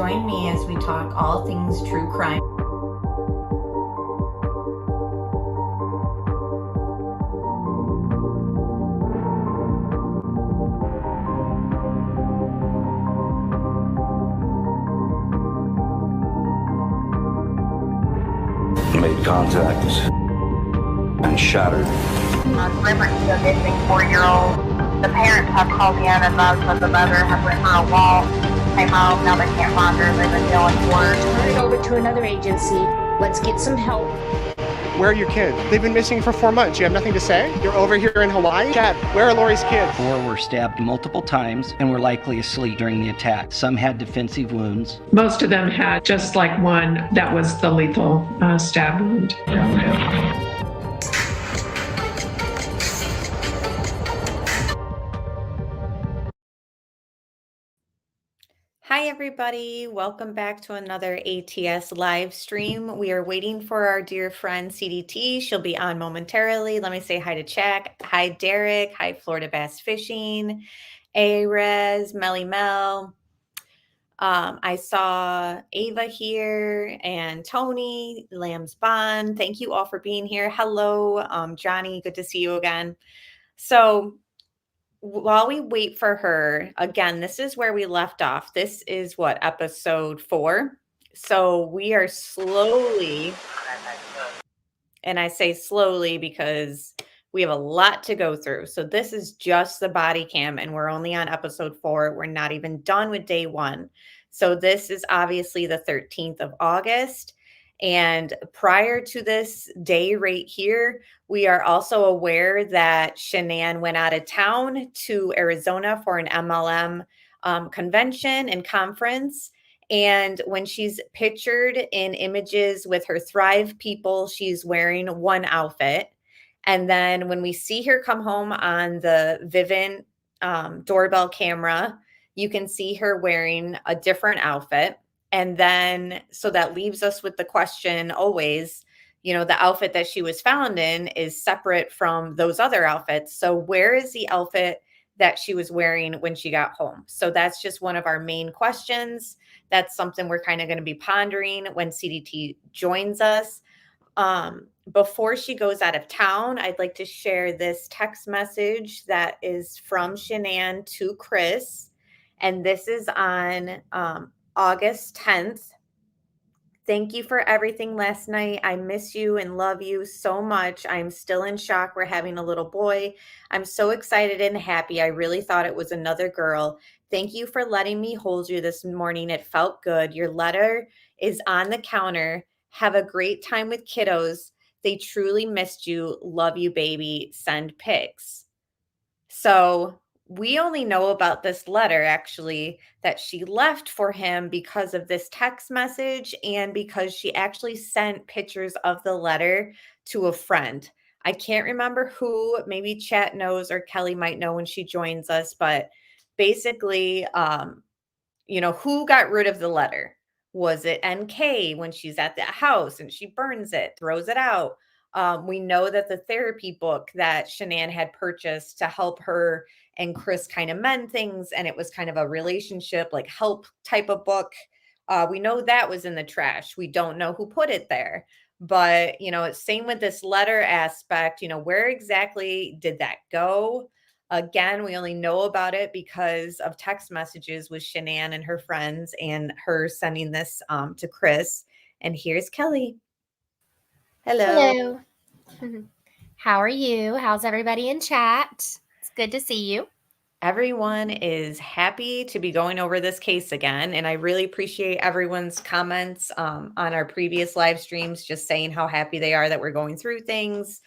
Join me as we talk all things true crime. Made contact and shattered. Delivered to a missing 4-year-old. The parents have called in and those of the mother have went for a walk, came home, now they can't find her, they've been feeling worse. Turn it over to another agency. Let's get some help. Where are your kids? They've been missing for 4 months. You have nothing to say? You're over here in Hawaii? Dad, where are Lori's kids? 4 were stabbed multiple times and were likely asleep during the attack. Some had defensive wounds. Most of them had just like one that was the lethal stab wound. Hi, everybody. Welcome back to another ATS live stream. We are waiting for our dear friend CDT. She'll be on momentarily. Let me say hi to Chak. Hi, Derek. Hi, Florida Bass Fishing. Arez, Melly Mel. I saw Ava here and Tony, Lamb's Bond. Thank you all for being here. Hello, Johnny. Good to see you again. So while we wait for her, again, this is where we left off. This is what, episode 4. So we are slowly, and I say slowly because we have a lot to go through. So this is just the body cam, and we're only on episode 4. We're not even done with day 1. So this is obviously the 13th of August. And prior to this day right here, we are also aware that Shanann went out of town to Arizona for an MLM convention and conference. And when she's pictured in images with her Thrive people, she's wearing one outfit. And then when we see her come home on the Vivant doorbell camera, you can see her wearing a different outfit. And then, so that leaves us with the question always, you know, the outfit that she was found in is separate from those other outfits. So where is the outfit that she was wearing when she got home? So that's just one of our main questions. That's something we're kind of going to be pondering when CDT joins us. Before she goes out of town, I'd like to share this text message that is from Shanann to Chris. And this is on August 10th. Thank you for everything last night. I miss you and love you so much. I'm still in shock. We're having a little boy. I'm so excited and happy. I really thought it was another girl. Thank you for letting me hold you this morning. It felt good. Your letter is on the counter. Have a great time with kiddos. They truly missed you. Love you, baby. Send pics. So we only know about this letter, actually, that she left for him because of this text message and because she actually sent pictures of the letter to a friend. I can't remember who, maybe Chat knows or Kelly might know when she joins us, but basically, you know, who got rid of the letter? Was it NK when she's at the house and she burns it, throws it out? We know that the therapy book that Shanann had purchased to help her and Chris kind of mend things, and it was kind of a relationship, like help type of book. We know that was in the trash. We don't know who put it there. But, you know, same with this letter aspect, you know, where exactly did that go? Again, we only know about it because of text messages with Shanann and her friends and her sending this to Chris. And here's Kelly. Hello. Hello. How are you? How's everybody in chat? It's good to see you. Everyone is happy to be going over this case again. And I really appreciate everyone's comments on our previous live streams, just saying how happy they are that we're going through things.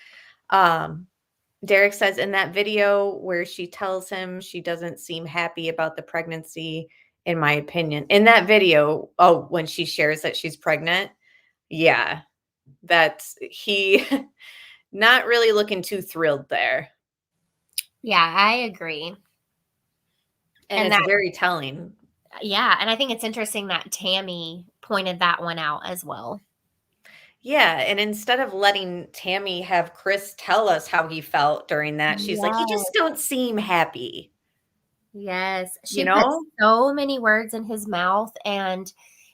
Derek says in that video where she tells him she doesn't seem happy about the pregnancy, in my opinion. In that video, when she shares that she's pregnant, yeah, that's he not really looking too thrilled there. Yeah, I agree. And it's very telling. Yeah, and I think it's interesting that Tammy pointed that one out as well. Yeah, and instead of letting Tammy have Chris tell us how he felt during that, she's like, you just don't seem happy. Yes. She You put know? so many words in his mouth, and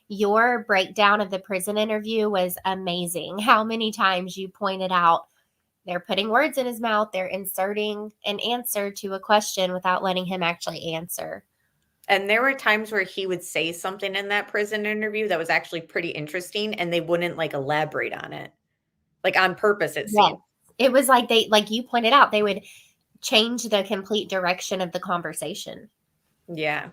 your breakdown of the prison interview was amazing. How many times you pointed out they're putting words in his mouth, they're inserting an answer to a question without letting him actually answer. And there were times where he would say something in that prison interview that was actually pretty interesting, and they wouldn't, like, elaborate on it. Like, on purpose, it Yes. seemed. It was like like you pointed out, they would change the complete direction of the conversation. Yeah.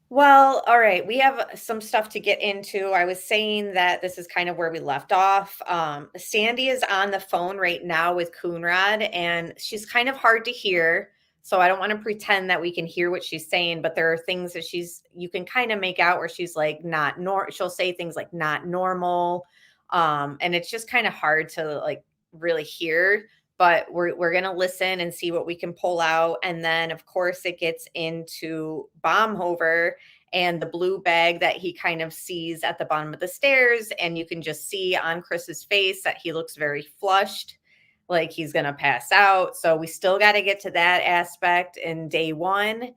Well, all right. We have some stuff to get into. I was saying that this is kind of where we left off. Sandy is on the phone right now with Coonrod, and she's kind of hard to hear. So I don't want to pretend that we can hear what she's saying, but there are things that you can kind of make out where she's like she'll say things like not normal. And it's just kind of hard to like really hear, but we're going to listen and see what we can pull out. And then of course it gets into Baumhover and the blue bag that he kind of sees at the bottom of the stairs. And you can just see on Chris's face that he looks very flushed, like he's going to pass out. So we still got to get to that aspect in day one.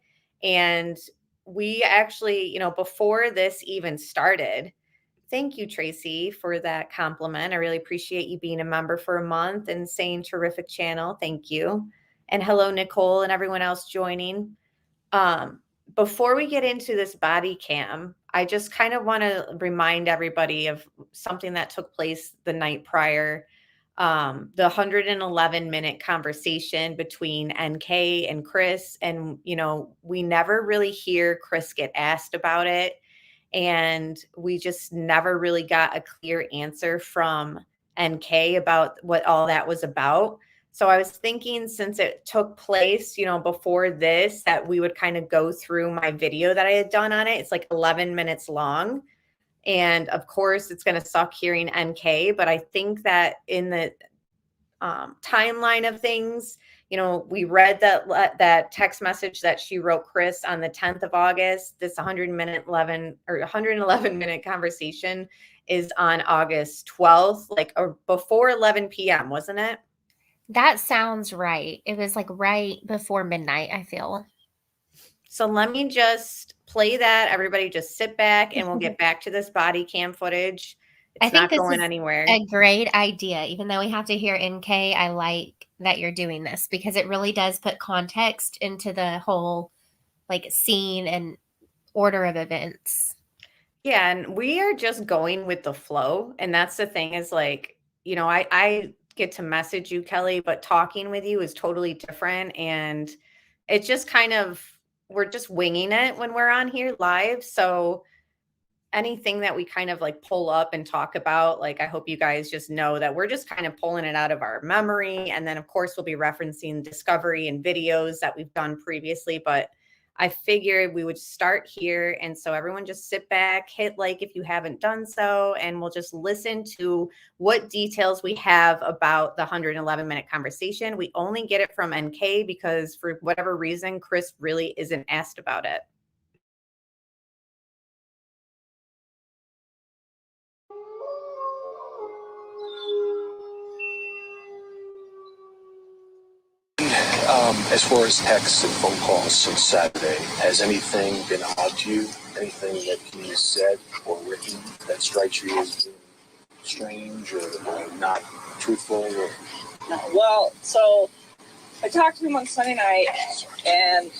And we actually, before this even started, thank you, Tracy, for that compliment. I really appreciate you being a member for a month and saying terrific channel. Thank you. And hello, Nicole, and everyone else joining. Before we get into this body cam, I just kind of want to remind everybody of something that took place the night prior. The 111-minute conversation between NK and Chris. And, we never really hear Chris get asked about it. And we just never really got a clear answer from NK about what all that was about. So I was thinking, since it took place, before this, that we would kind of go through my video that I had done on it. It's like 11 minutes long. And of course, it's going to suck hearing NK, but I think that in the timeline of things, we read that text message that she wrote Chris on the 10th of August. This 111-minute conversation is on August 12th, like before 11 p.m., wasn't it? That sounds right. It was like right before midnight, I feel. So let me just play that. Everybody just sit back and we'll get back to this body cam footage. It's not going anywhere. A great idea. Even though we have to hear NK, I like that you're doing this because it really does put context into the whole like scene and order of events. Yeah, and we are just going with the flow. And that's the thing is like, I get to message you, Kelly, but talking with you is totally different. And it's just kind of, we're just winging it when we're on here live. So anything that we kind of like pull up and talk about, like, I hope you guys just know that we're just kind of pulling it out of our memory. And then of course we'll be referencing discovery and videos that we've done previously, but I figured we would start here. And so everyone just sit back, hit like if you haven't done so, and we'll just listen to what details we have about the 111-minute conversation. We only get it from NK because for whatever reason, Chris really isn't asked about it. As far as texts and phone calls since Saturday, has anything been odd to you? Anything that he said or written that strikes you as being strange or not truthful? Or... No. Well, so I talked to him on Sunday night, and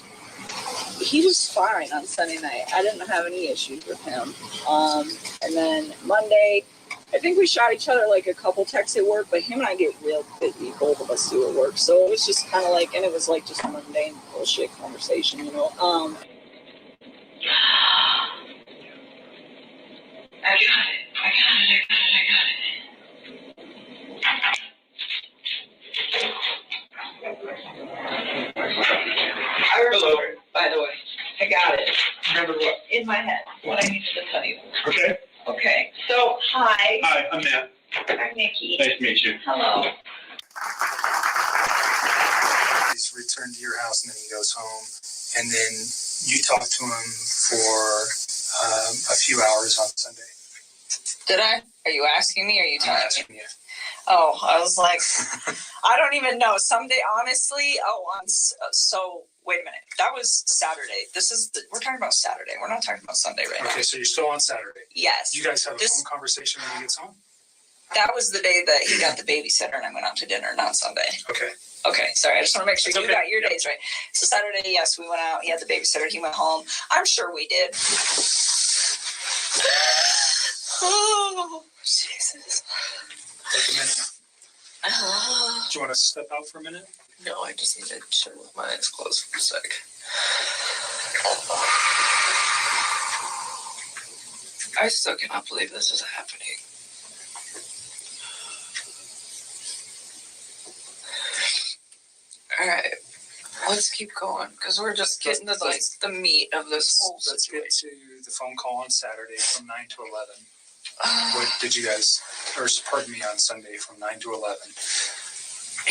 he was fine on Sunday night. I didn't have any issues with him. And then Monday, I think we shot each other like a couple texts at work, but him and I get real busy, both of us do at work. So it was just kind of like, and it was like just a mundane bullshit conversation, I got it. I remember, by the way. I got it. Remember what? In my head, what I needed to tell you. Okay. Okay, so hi. Hi, I'm Matt. I'm Nikki. Nice to meet you. Hello. He's returned to your house and then he goes home. And then you talk to him for a few hours on Sunday. Did I? Are you asking me or are you I'm telling asking me? you. Oh, I was like, I don't even know. Someday, honestly, so wait a minute. That was Saturday. We're talking about Saturday. We're not talking about Sunday right now. Okay, so you're still on Saturday. Yes. You guys have a phone conversation when he gets home? That was the day that he got the babysitter and I went out to dinner, not Sunday. Okay. Okay, sorry. I just want to make sure It's you okay. got your days right. So Saturday, yes, we went out. He had the babysitter. He went home. I'm sure we did. Oh, Jesus. Take a minute. Do you want to step out for a minute? No, I just need to chill with my eyes closed for a sec. I still cannot believe this is happening. All right, let's keep going because we're just getting to like the meat of this whole situation. Let's get to the phone call on Saturday from 9 to 11. What did you guys, or pardon me, on Sunday from 9 to 11?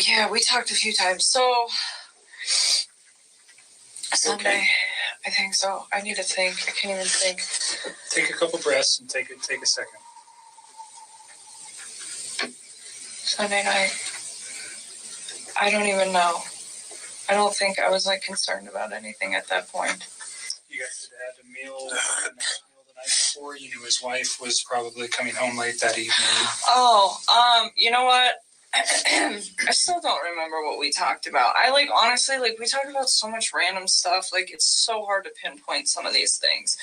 Yeah, we talked a few times. So Sunday, Okay. I think so. I need to think. I can't even think. Take a couple breaths and take a second. Sunday night. I don't even know. I don't think I was like concerned about anything at that point. You guys had had a meal the night before. You knew his wife was probably coming home late that evening. Oh, you know what? I still don't remember what we talked about. Honestly, we talked about so much random stuff. It's so hard to pinpoint some of these things.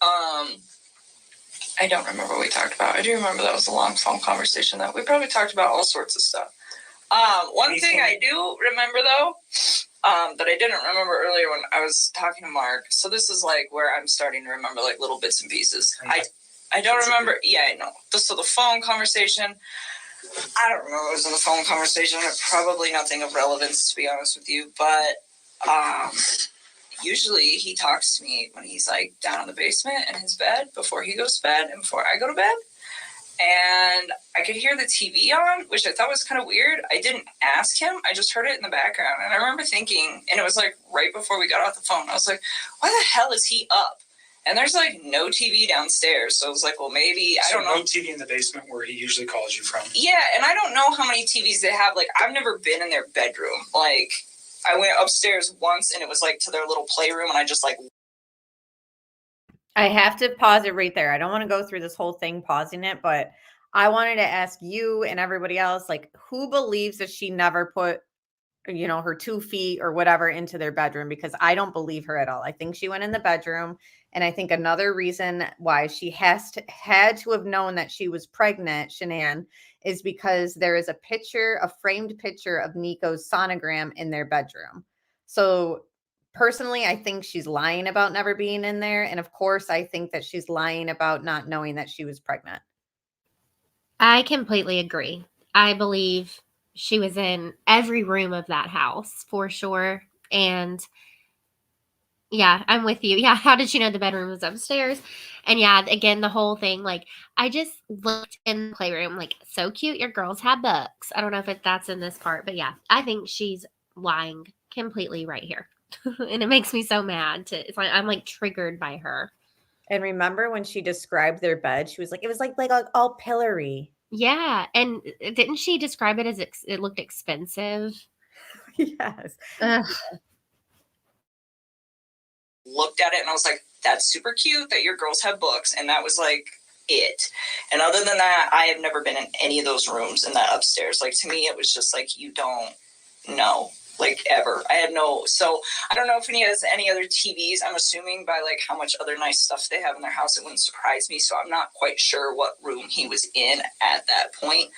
I don't remember what we talked about. I do remember that was a long phone conversation though. We probably talked about all sorts of stuff. One thing I do remember though, that I didn't remember earlier when I was talking to Mark. So this is where I'm starting to remember little bits and pieces. I don't remember. Yeah, I know. So the phone conversation, I don't remember what was in the phone conversation. Probably nothing of relevance, to be honest with you. But usually he talks to me when he's down in the basement in his bed before he goes to bed and before I go to bed. And I could hear the TV on, which I thought was kind of weird. I didn't ask him. I just heard it in the background. And I remember thinking, and it was right before we got off the phone, I was like, why the hell is he up? And there's no TV downstairs. So I was like, well, maybe, I don't know. No TV in the basement where he usually calls you from. Yeah, and I don't know how many TVs they have. I've never been in their bedroom. I went upstairs once and it was to their little playroom and I just I have to pause it right there. I don't want to go through this whole thing pausing it, but I wanted to ask you and everybody else, who believes that she never put, her 2 feet or whatever into their bedroom? Because I don't believe her at all. I think she went in the bedroom. And I think another reason why she had to have known that she was pregnant, Shanann, is because there is a framed picture of Nico's sonogram in their bedroom. So personally, I think she's lying about never being in there. And of course, I think that she's lying about not knowing that she was pregnant. I completely agree. I believe she was in every room of that house for sure. And yeah, I'm with you. Yeah, how did she know the bedroom was upstairs? And yeah, again, the whole thing, I just looked in the playroom, so cute. Your girls have books. I don't know if that's in this part, but yeah, I think she's lying completely right here. And it makes me so mad. I'm triggered by her. And remember when she described their bed, she was it was all pillory. Yeah, and didn't she describe it as it looked expensive? Yes. looked at it and I was like, that's super cute that your girls have books. And that was it. And other than that, I have never been in any of those rooms in that upstairs. To me, it was just you don't know, ever. I had no, so I don't know if he has any other TVs. I'm assuming by how much other nice stuff they have in their house, it wouldn't surprise me. So I'm not quite sure what room he was in at that point.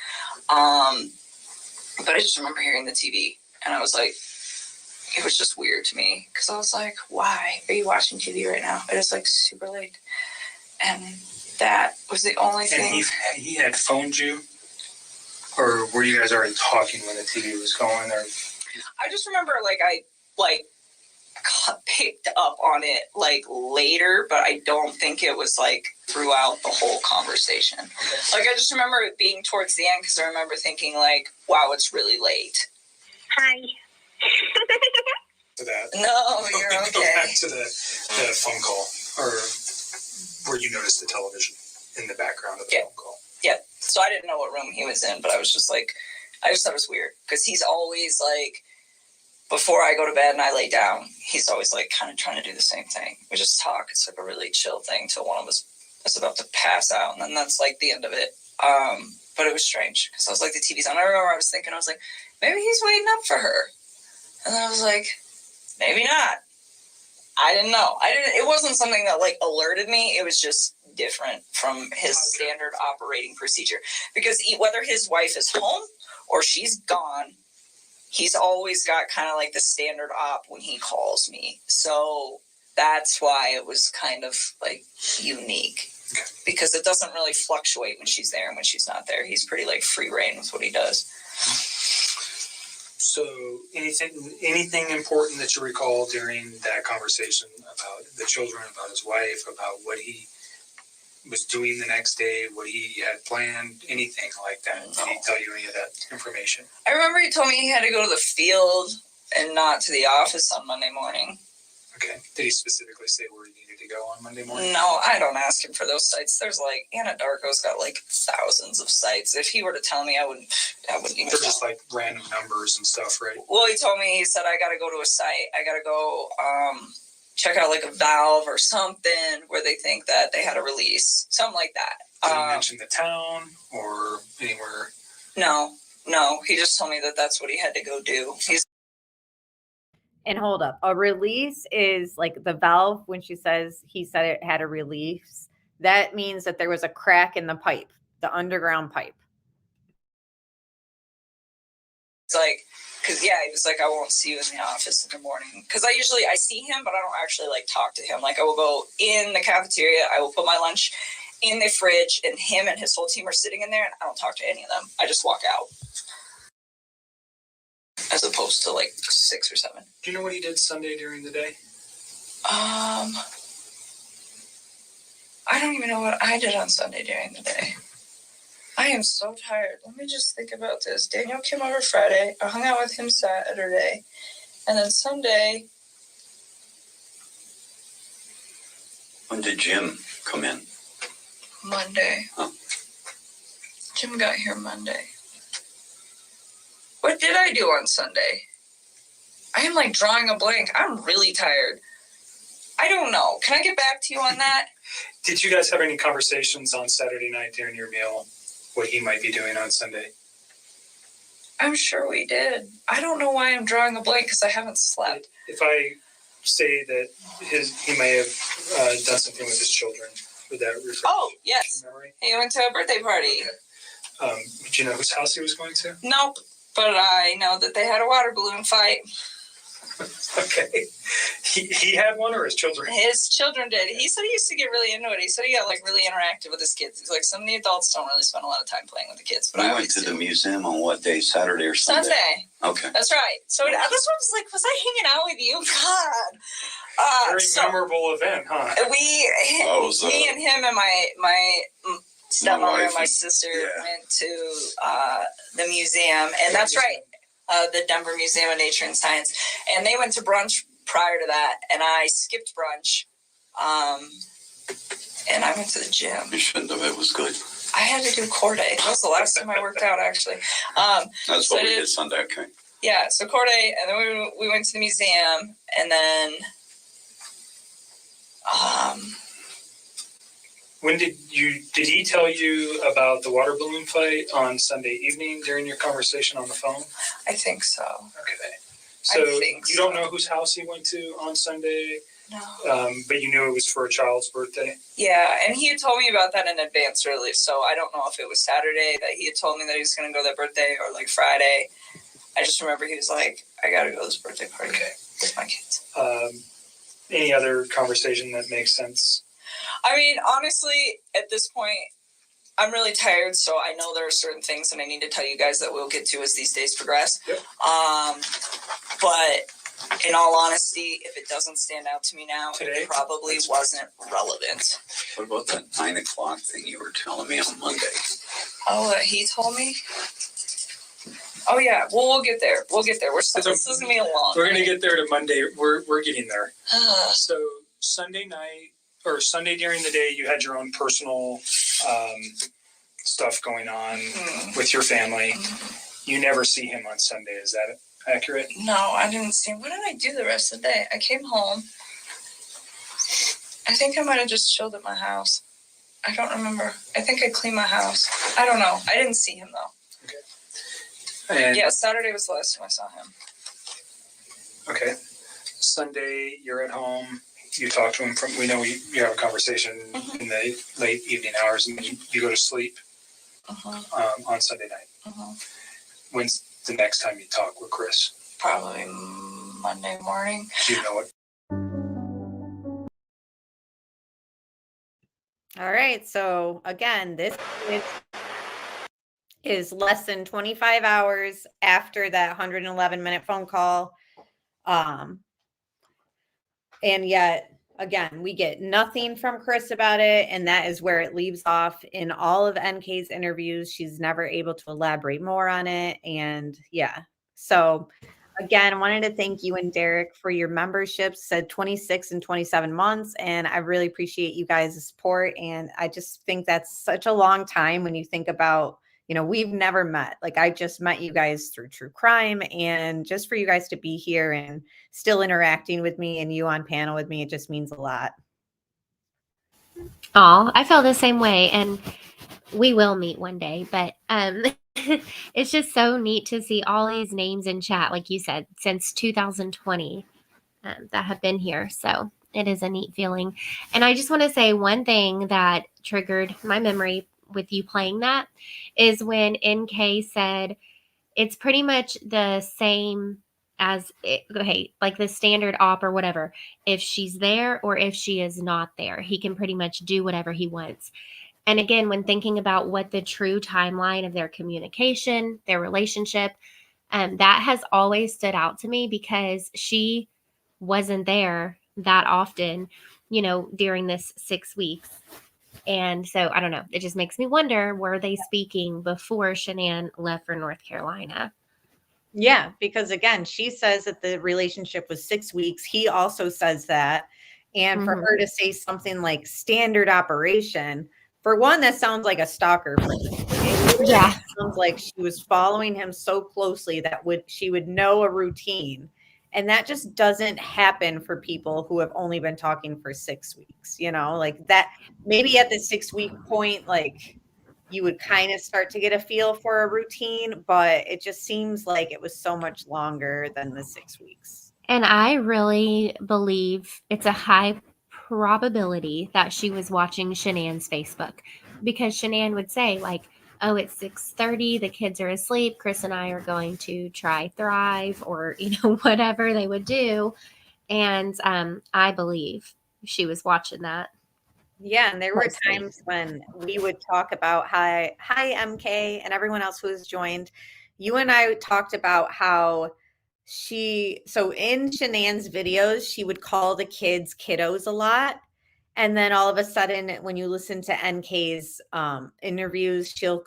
But I just remember hearing the TV and I was it was just weird to me because I was why are you watching TV right now? It is super late. And that was the only thing. And he had phoned you? Or were you guys already talking when the TV was going? Or I just remember I picked up on it later, but I don't think it was throughout the whole conversation. Okay. I just remember it being towards the end because I remember thinking wow, it's really late. Hi. to that. No, you're Go okay. back to the phone call, or where you noticed the television in the background of the phone call. Yeah. So I didn't know what room he was in, but I was just I just thought it was weird because he's always before I go to bed and I lay down, he's always like kind of trying to do the same thing. We just talk. It's like a really chill thing till one of us is about to pass out, and then that's like the end of it. But it was strange because I was like, the TV's on. I remember I was thinking, I was like, maybe he's waiting up for her, and then I was like, maybe not. I didn't know. It wasn't something that like alerted me. It was just different from his standard operating procedure, because whether his wife is home or she's gone, he's always got kind of like the standard op when he calls me. So that's why it was kind of like unique, because it doesn't really fluctuate when she's there and when she's not there. He's pretty like free reign with what he does. So anything important that you recall during that conversation about the children, about his wife, about what he was doing the next day, what he had planned, anything like that? Did he tell you any of that information? I remember he told me he had to go to the field and not to the office on Monday morning. Okay. Did he specifically say where he needed to go on Monday morning? No, I don't ask him for those sites. There's like, Anadarko's got like thousands of sites. If he were to tell me, I wouldn't even They're just like random numbers and stuff, right? Well, he told me, he said, I got to go to a site. I got to go check out like a valve or something where they think that they had a release. Something like that. Did he mention the town or anywhere? No. He just told me that that's what he had to go do. And hold up, a release is like the valve. When he said it had a release, that means that there was a crack in the pipe, the underground pipe. It's like, because he was like, I won't see you in the office in the morning. Because I see him, but I don't actually like talk to him. Like I will go in the cafeteria, I will put my lunch in the fridge, and him and his whole team are sitting in there, and I don't talk to any of them. I just walk out. As opposed to like 6 or 7. Do you know what he did Sunday during the day? I don't even know what I did on Sunday during the day. I am so tired. Let me just think about this. Daniel came over Friday. I hung out with him Saturday. And then Sunday. When did Jim come in? Monday. Huh. Jim got here Monday. What did I do on Sunday? I am like drawing a blank. I'm really tired. I don't know. Can I get back to you on that? Did you guys have any conversations on Saturday night during your meal, what he might be doing on Sunday? I'm sure we did. I don't know why I'm drawing a blank, because I haven't slept. If I say that he may have done something with his children, would that refresh? Oh, yes. Your memory? He went to a birthday party. Okay. Do you know whose house he was going to? Nope. But I know that they had a water balloon fight. Okay. He had one, or his children? His children did. He said he used to get really into it. He said he got like really interactive with his kids. He's like, some of the adults don't really spend a lot of time playing with the kids. But We I went to the museum on what day? Saturday or Sunday? Sunday. Okay. That's right. So that's what I was like, was I hanging out with you? God. Very memorable event, huh? Me and him and my stepmother and my sister went to the museum, and that's right, the Denver Museum of Nature and Science, and they went to brunch prior to that, and I skipped brunch, and I went to the gym. You shouldn't have. It was good. I had to do core day. That was the last time I worked out, actually. That's what we did Sunday. Okay. Yeah, so core day, and then we went to the museum, and then when did he tell you about the water balloon fight on Sunday evening during your conversation on the phone? I think so. Okay. So you don't know whose house he went to on Sunday? No. But you knew it was for a child's birthday? Yeah, and he had told me about that in advance early, so I don't know if it was Saturday that he had told me that he was going to go that birthday, or like Friday. I just remember he was like, I got to go to this birthday party with my kids. Any other conversation that makes sense? I mean, honestly, at this point, I'm really tired, so I know there are certain things that I need to tell you guys that we'll get to as these days progress. Yep. But in all honesty, if it doesn't stand out to me now, Today? It probably wasn't relevant. What about that 9 o'clock thing you were telling me on Monday? Oh, he told me? Oh, yeah. Well, we'll get there. This is going to be a long We're going to get there to Monday. We're getting there. So Sunday night, or Sunday during the day, you had your own personal stuff going on with your family. You never see him on Sunday. Is that accurate? No, I didn't see him. What did I do the rest of the day? I came home. I think I might have just chilled at my house. I don't remember. I think I cleaned my house. I don't know. I didn't see him though. And Yeah, Saturday was the last time I saw him. okay, Sunday you're at home. You talk to him we know you have a conversation in the late evening hours, and then you go to sleep on Sunday night. When's the next time you talk with Chris? Probably Monday morning. Do you know what? All right. So again, this is less than 25 hours after that 111-minute phone call. And yet, again, we get nothing from Chris about it. And that is where it leaves off in all of NK's interviews. She's never able to elaborate more on it. And yeah, so again, I wanted to thank you and Derek for your memberships, said 26 and 27 months. And I really appreciate you guys' support. And I just think that's such a long time when you think about, you know, we've never met. Like, I just met you guys through true crime, and just for you guys to be here and still interacting with me and you on panel with me, it just means a lot. Oh, I feel the same way, and we will meet one day, but it's just so neat to see all these names in chat, like you said, since 2020 that have been here. So it is a neat feeling. And I just want to say one thing that triggered my memory with you playing that is when NK said it's pretty much the same as like the standard op or whatever. If she's there or if she is not there, he can pretty much do whatever he wants. And again, when thinking about what the true timeline of their communication, their relationship, that has always stood out to me because she wasn't there that often, you know, during this 6 weeks. And so I don't know. It just makes me wonder, were they speaking before Shanann left for North Carolina? Yeah, because again, she says that the relationship was 6 weeks. He also says that. And for her to say something like standard operation, for one, that sounds like a stalker. Yeah. Sounds like she was following him so closely that she would know a routine. And that just doesn't happen for people who have only been talking for 6 weeks, you know, like that. Maybe at the 6-week point, like, you would kind of start to get a feel for a routine, but it just seems like it was so much longer than the 6 weeks. And I really believe it's a high probability that she was watching Shanann's Facebook, because Shanann would say, like, oh, it's 6:30, the kids are asleep, Chris and I are going to try Thrive, or, you know, whatever they would do. And I believe she was watching that. Yeah, and there were times when we would talk about hi MK and everyone else who has joined. You and I talked about how so in Shanann's videos, she would call the kids kiddos a lot. And then all of a sudden, when you listen to NK's interviews, she'll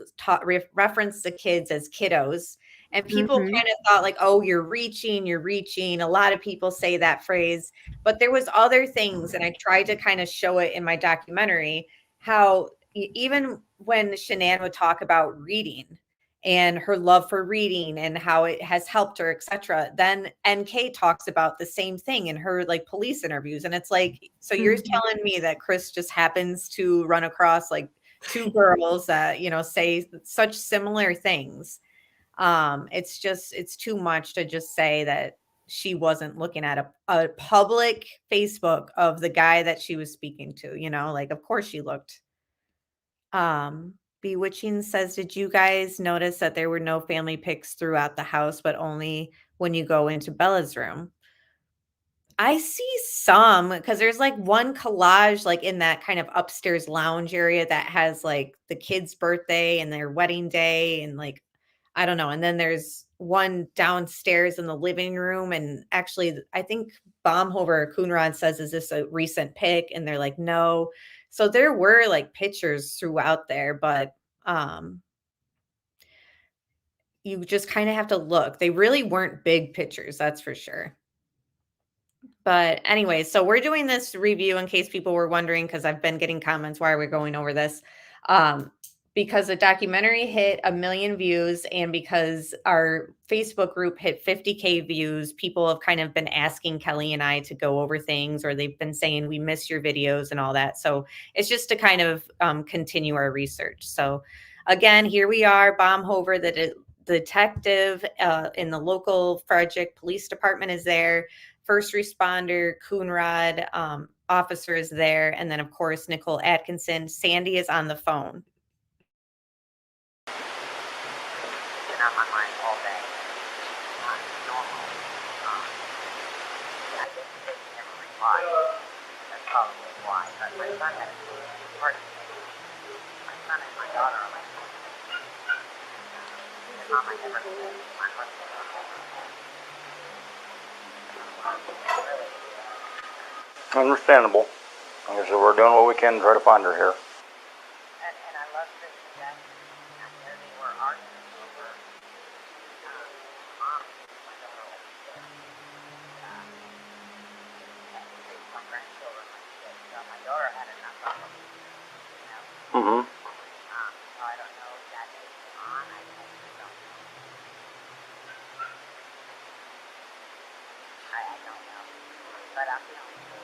reference the kids as kiddos. And people kind of thought like, oh, you're reaching. A lot of people say that phrase, but there was other things. And I tried to kind of show it in my documentary, how even when Shanann would talk about reading and her love for reading and how it has helped her, etc., then NK talks about the same thing in her like police interviews. And it's like, so you're telling me that Chris just happens to run across like two girls that, you know, say such similar things. It's too much to just say that she wasn't looking at a public Facebook of the guy that she was speaking to, you know, like, of course she looked. Bewitching says, did you guys notice that there were no family pics throughout the house, but only when you go into Bella's room? I see some, because there's like one collage like in that kind of upstairs lounge area that has like the kid's birthday and their wedding day and like, I don't know. And then there's one downstairs in the living room. And actually, I think Baumhover or Coonrod says, is this a recent pic? And they're like, no. So there were like pictures throughout there, but you just kind of have to look. They really weren't big pictures, that's for sure. But anyway, so we're doing this review in case people were wondering, because I've been getting comments, why are we going over this? because the documentary hit 1 million views and because our Facebook group hit 50K views, people have kind of been asking Kelly and I to go over things, or they've been saying, we miss your videos and all that. So it's just to kind of continue our research. So again, here we are, Baumhover, the detective in the local Frederick Police Department is there. First responder, Coonrod officer is there. And then, of course, Nicole Atkinson. Sandy is on the phone. Been on my mind all day. Not normal. I didn't think he never replied. That's probably why. But my son had a party. My son and my daughter are like, Mom, I never knew my husband. Understandable. Like I said, we're doing what we can to try to find her here. And I love that they were arguing over mom, my daughter always said, my grandchildren, my kids. So my daughter had enough of them, you know. Mm-hmm. So I don't know if that is on. I just don't know. I don't know. But I'm telling you,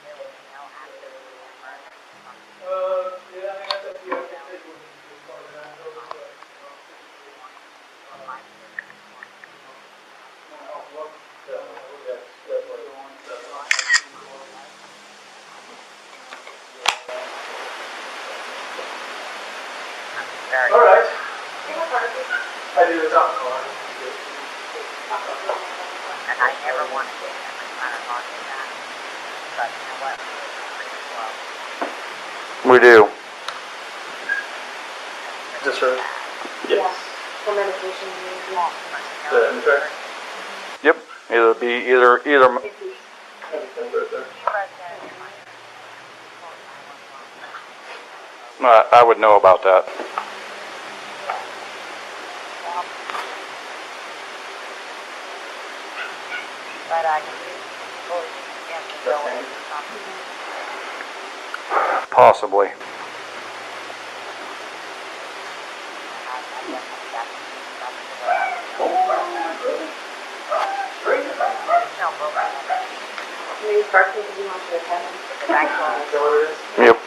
there was no after camera. All right. I do the top car. And I never want to get every kind of market that. But you know what? We do. Is this her? Yes. For medication, Yep. Either. I would know about that. But I can Possibly. Yep.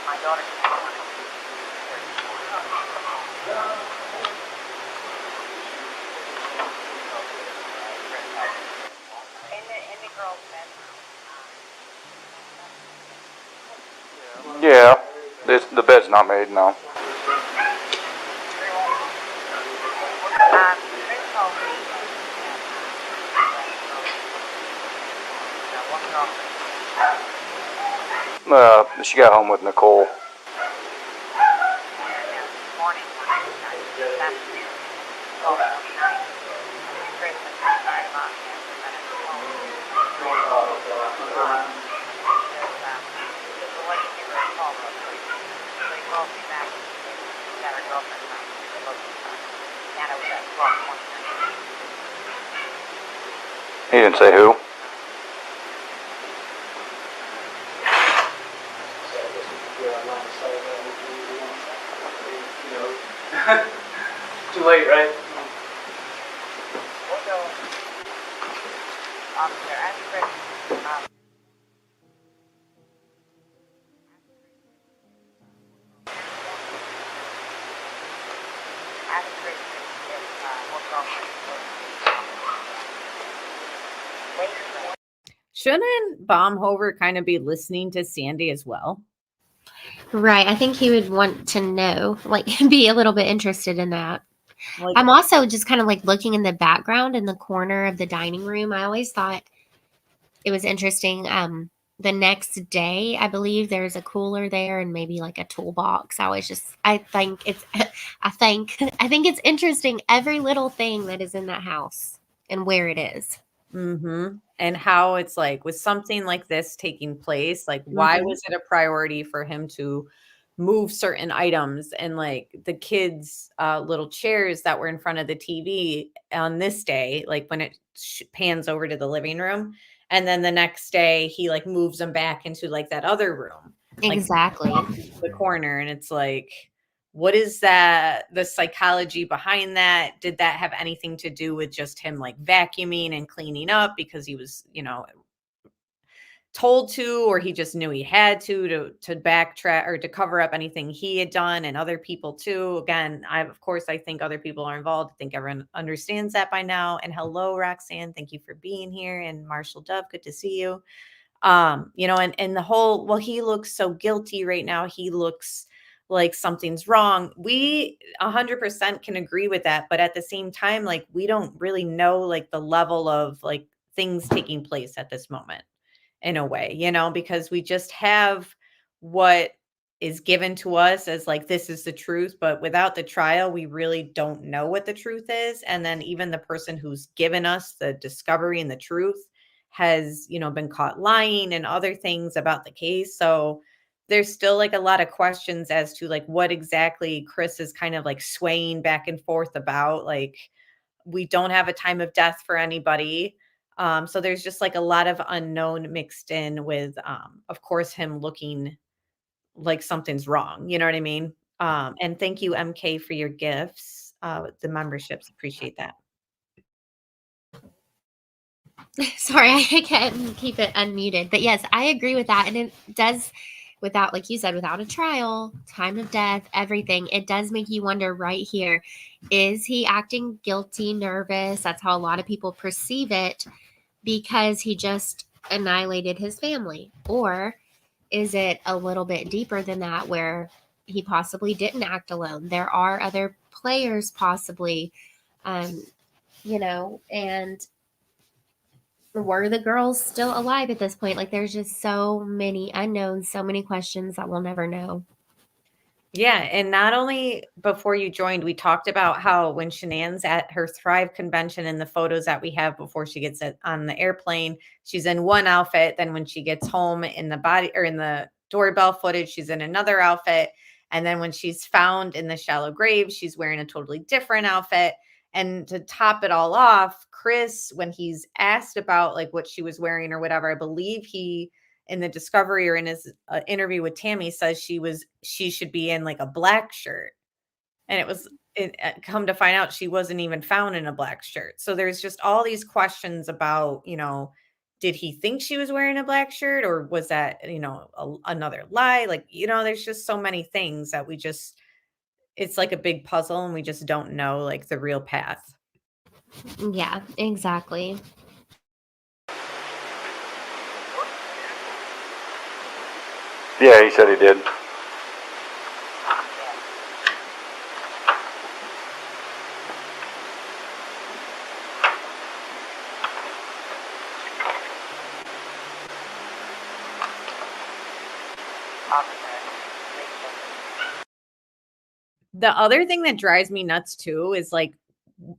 My daughter in the girls' bedroom. Yeah. The bed's not made, no. She got home with Nicole. He didn't say who. Too late, right? Shouldn't Baumhover kind of be listening to Sandy as well? Right. I think he would want to know, like, be a little bit interested in that. Like, I'm also just kind of like looking in the background in the corner of the dining room. I always thought it was interesting. The next day, I believe there's a cooler there and maybe like a toolbox. I think it's interesting every little thing that is in that house and where it is. And how it's like with something like this taking place, like why Mhm. was it a priority for him to move certain items and like the kids' little chairs that were in front of the TV on this day, like when it pans over to the living room, and then the next day he like moves them back into like that other room, like Exactly. the corner, and it's like what is that the psychology behind that? Did that have anything to do with just him like vacuuming and cleaning up because he was, told to, or he just knew he had to backtrack or to cover up anything he had done and other people too? Again, I think other people are involved. I think everyone understands that by now. And hello, Roxanne, thank you for being here. And Marshall Dove, good to see you. And the whole, well, he looks so guilty right now, he looks like something's wrong. We 100% can agree with that, but at the same time, like we don't really know like the level of like things taking place at this moment in a way, because we just have what is given to us as like this is the truth, but without the trial we really don't know what the truth is. And then even the person who's given us the discovery and the truth has, been caught lying and other things about the case. So there's still like a lot of questions as to like what exactly Chris is kind of like swaying back and forth about. Like we don't have a time of death for anybody. So there's just like a lot of unknown mixed in with, of course, him looking like something's wrong. You know what I mean? And thank you, MK, for your gifts, the memberships. Appreciate that. Sorry, I can't keep it unmuted. But yes, I agree with that. And it does, without, like you said, without a trial, time of death, everything, it does make you wonder right here, is he acting guilty, nervous? That's how a lot of people perceive it because he just annihilated his family. Or is it a little bit deeper than that where he possibly didn't act alone? There are other players possibly, um, and were the girls still alive at this point? Like there's just so many unknowns, so many questions that we'll never know. Yeah, and not only before you joined, we talked about how when Shanann's at her Thrive convention and the photos that we have before she gets on the airplane, she's in one outfit. Then when she gets home in the body or in the doorbell footage, she's in another outfit. And then when she's found in the shallow grave, she's wearing a totally different outfit. And to top it all off, Chris, when he's asked about like what she was wearing or whatever, I believe he in the discovery or in his interview with Tammy says she should be in like a black shirt. And come to find out she wasn't even found in a black shirt. So there's just all these questions about, did he think she was wearing a black shirt or was that, another lie? Like, there's just so many things that it's like a big puzzle and we just don't know like the real path. Yeah, exactly. Yeah, he said he did. The other thing that drives me nuts too is like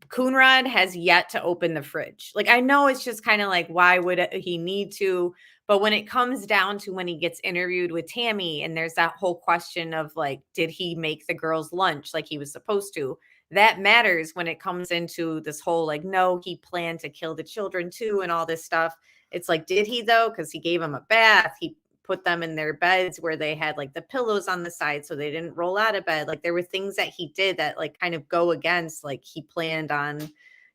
Coonrod has yet to open the fridge. Like I know it's just kind of like why would he need to? But when it comes down to when he gets interviewed with Tammy and there's that whole question of like did he make the girls lunch like he was supposed to? That matters when it comes into this whole like no, he planned to kill the children too and all this stuff. It's like did he though? Cuz he gave them a bath. He put them in their beds where they had like the pillows on the side so they didn't roll out of bed. Like there were things that he did that like kind of go against like he planned on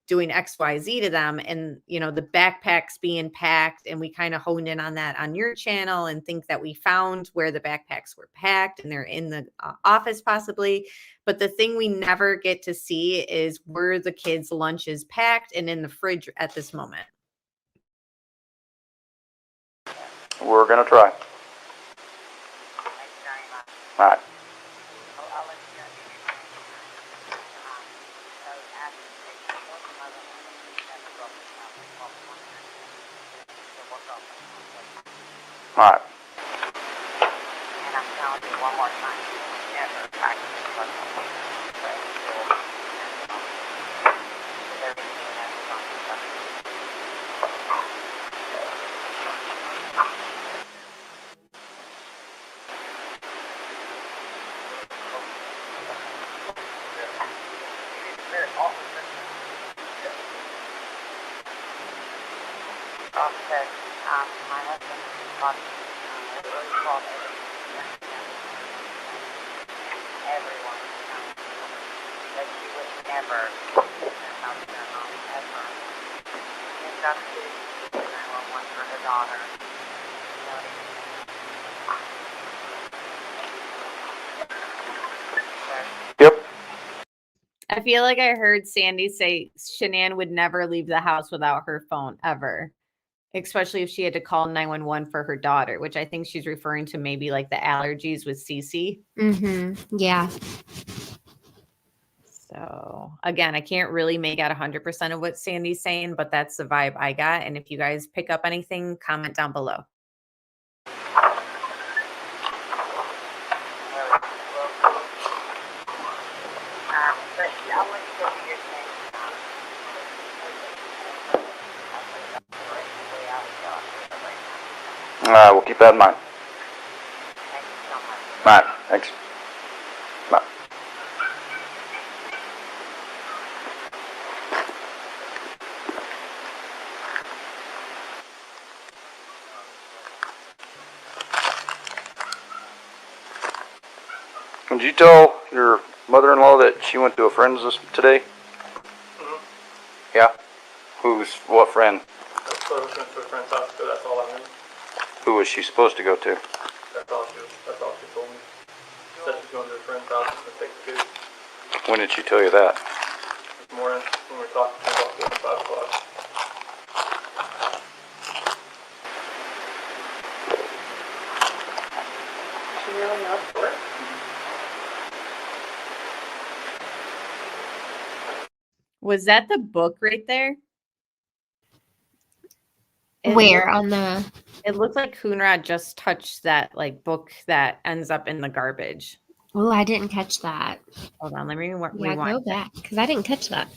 doing XYZ to them. And the backpacks being packed, and we kind of honed in on that on your channel and think that we found where the backpacks were packed and they're in the office possibly. But the thing we never get to see is were the kids' lunches packed and in the fridge at this moment. We're going to try. All right. All right. And I'm telling you one more time, never practice off that my husband called everyone that she would never have their home ever. She ended up to 911 for her daughter. You know what I mean? Yep. I feel like I heard Sandy say Shanann would never leave the house without her phone ever, especially if she had to call 911 for her daughter, which I think she's referring to maybe like the allergies with Cece. Yeah. So again, I can't really make out 100% of what Sandy's saying, but that's the vibe I got. And if you guys pick up anything, comment down below. But I want you to do your thing. We'll keep that in mind. Thank you so much. All right. Thanks. Bye. Did you tell your mother-in-law that she went to a friend's today? Yeah? What friend? So I went to a friend's house, so that's all I knew. Who was she supposed to go to? That's all she told me. She said she's going to a friend's house to take the kids. When did she tell you that? This morning, when we were talking to her about 4 or 5 o'clock. She really knows for it. Was that the book right there? Where on the? It looked like Coonrod just touched that like book that ends up in the garbage. Oh, I didn't catch that. Hold on, let me rewind. Go back because I didn't catch that.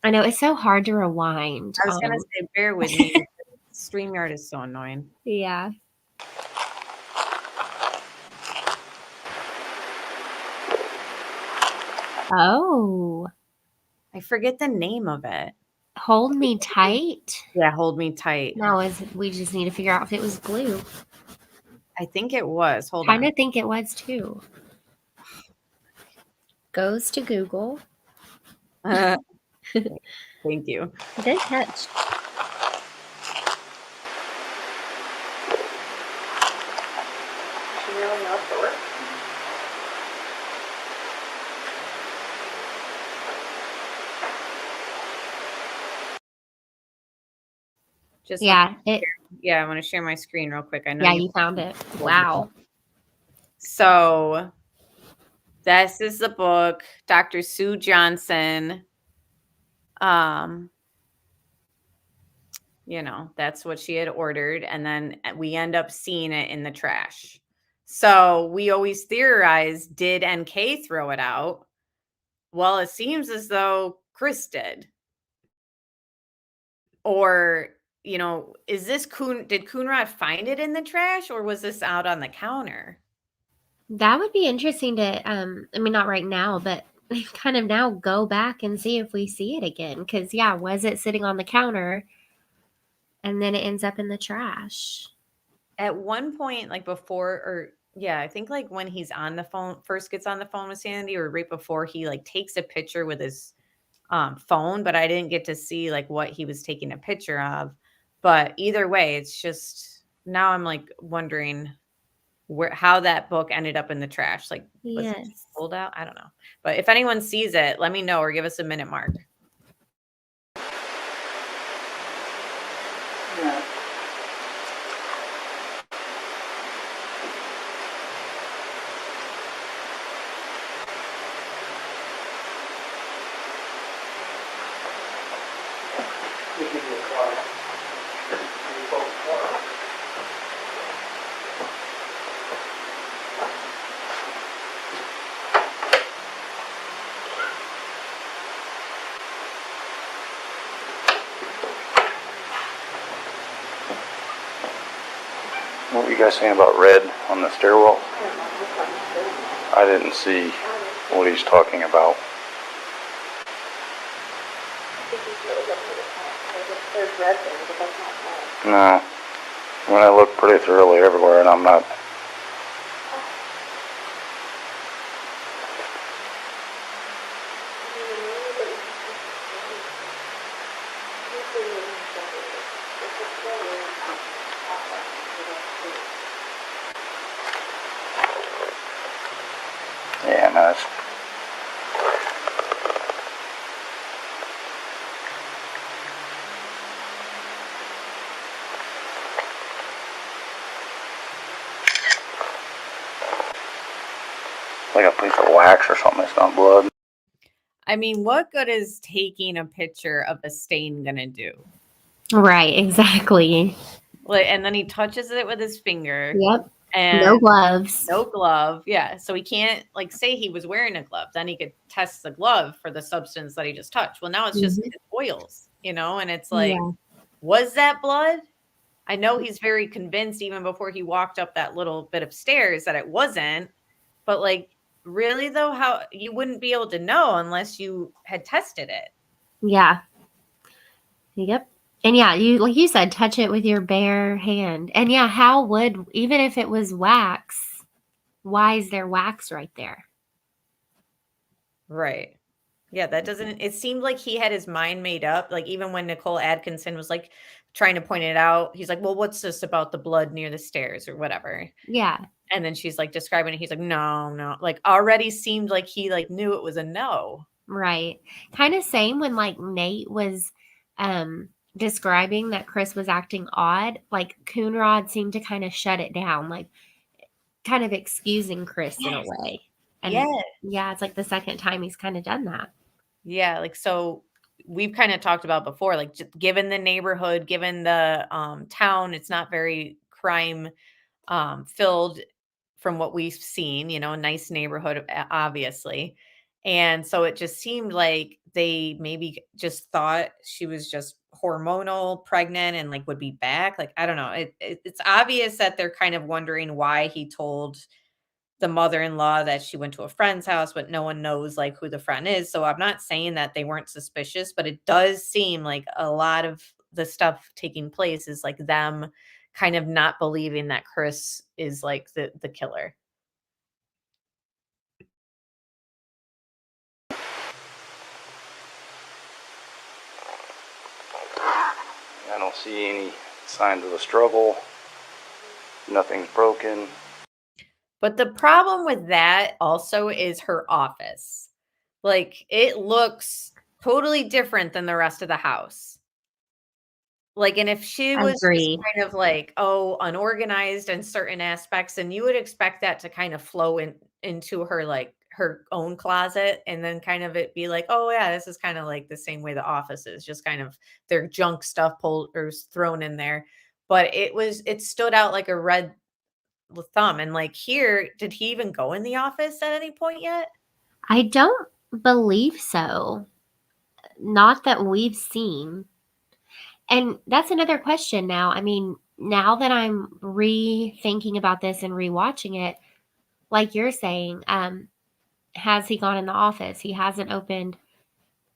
I know it's so hard to rewind. I was gonna say, bear with me. StreamYard is so annoying. Yeah. Oh. I forget the name of it. Hold Me Tight? Yeah, Hold Me Tight. No, we just need to figure out if it was glue. I think it was. Hold on. Kind of think it was too. Goes to Google. Thank you. Good catch. She really knows for it. Just yeah, I want to share my screen real quick. I know. Yeah, you found it. Wow. So this is the book, Dr. Sue Johnson. You know, that's what she had ordered, and then we end up seeing it in the trash. So we always theorized, did NK throw it out? Well, it seems as though Chris did. Or, you know, is this did Coonrod find it in the trash, or was this out on the counter? That would be interesting to, I mean, not right now, but kind of now go back and see if we see it again. Because, yeah, was it sitting on the counter and then it ends up in the trash? At one point, like before, or yeah, I think like when he's on the phone, first gets on the phone with Sandy, or right before he like takes a picture with his phone, but I didn't get to see like what he was taking a picture of. But either way, it's just now I'm like wondering how that book ended up in the trash. Like, was it pulled out? I don't know. But if anyone sees it, let me know or give us a minute mark. Yeah. What were you guys saying about red on the stairwell? I didn't see what he's talking about. There's red there, but that's not blood. No. I mean, I looked pretty thoroughly everywhere, and I'm not. Yeah, no, it's. Like a piece of wax or something. It's not blood. I mean, what good is taking a picture of a stain gonna do? Right, exactly. Like, and then he touches it with his finger. Yep. And No gloves. No glove. Yeah. So he can't like say he was wearing a glove. Then he could test the glove for the substance that he just touched. Well, now it's just his oils, and it's like, Yeah. was that blood? I know he's very convinced even before he walked up that little bit of stairs that it wasn't. But like, really though, how you wouldn't be able to know unless you had tested it. Yeah. Yep. And yeah, you like you said, touch it with your bare hand. And yeah, how would even if it was wax, why is there wax right there? Right. Yeah, that doesn't it seemed like he had his mind made up. Like even when Nicole Atkinson was like trying to point it out, he's like, "Well, what's this about the blood near the stairs or whatever?" Yeah. And then she's like describing it. He's like, "No, no." Like already seemed like he like knew it was a no. Right. Kind of same when like Nate was describing that Chris was acting odd, like Coonrod seemed to kind of shut it down, like kind of excusing Chris in a way. And yeah, it's like the second time he's kind of done that. Yeah, like so we've kind of talked about before, like just given the neighborhood, given the town, it's not very crime filled from what we've seen, a nice neighborhood, obviously. And so it just seemed like they maybe just thought she was just hormonal pregnant and like would be back. Like, I don't know. It's obvious that they're kind of wondering why he told the mother-in-law that she went to a friend's house, but no one knows like who the friend is. So I'm not saying that they weren't suspicious, but it does seem like a lot of the stuff taking place is like them kind of not believing that Chris is like the killer. I don't see any signs of a struggle. Nothing's broken. But the problem with that also is her office. Like it looks totally different than the rest of the house. Like, and if she was just Agreed. kind of like, unorganized in certain aspects, then you would expect that to kind of flow into her like her own closet and then kind of it be like, oh yeah, this is kind of like the same way the office is, just kind of their junk stuff pulled or thrown in there. But it stood out like a red thumb. And like here, did he even go in the office at any point yet? I don't believe so. Not that we've seen. And that's another question now. I mean, now that I'm rethinking about this and rewatching it, like you're saying, has he gone in the office? He hasn't opened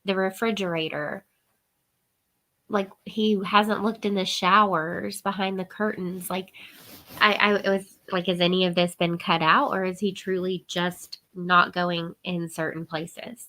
the refrigerator. Like he hasn't looked in the showers behind the curtains. Like I it was like, has any of this been cut out or is he truly just not going in certain places?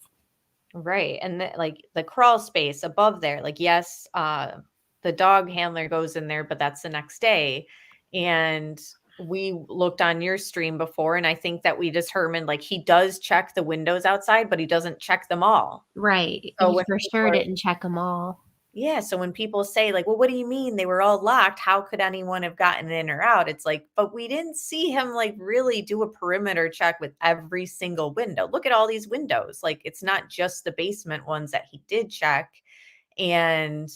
Right. And like the crawl space above there, like, yes, the dog handler goes in there, but that's the next day. And we looked on your stream before, and I think that we determined like he does check the windows outside, but he doesn't check them all. Right. So He when for people sure are didn't check them all. Yeah, so when people say like, "Well, what do you mean they were all locked? How could anyone have gotten in or out?" It's like, "But we didn't see him like really do a perimeter check with every single window. Look at all these windows. Like it's not just the basement ones that he did check." And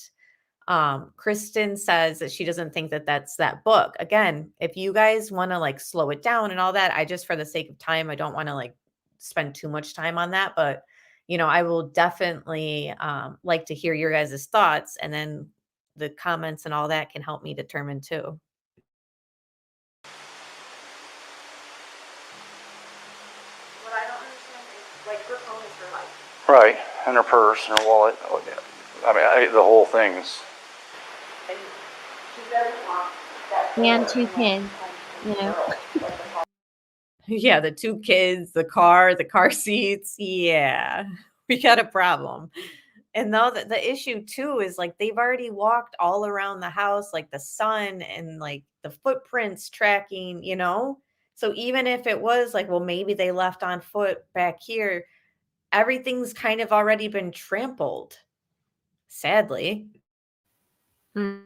Kristen says that she doesn't think that that's that book. Again, if you guys want to like slow it down and all that, I just for the sake of time, I don't want to like spend too much time on that, but I will definitely like to hear your guys' thoughts, and then the comments and all that can help me determine too. What I don't understand is, like, her phone is her life. Right, and her purse and her wallet. I mean, the whole thing's And 2 kids, you know? Yeah, the 2 kids, the car seats. Yeah, we got a problem. And now the issue too is like they've already walked all around the house, like the sun and like the footprints tracking, you know? So even if it was like, well, maybe they left on foot back here, everything's kind of already been trampled, sadly. Mm.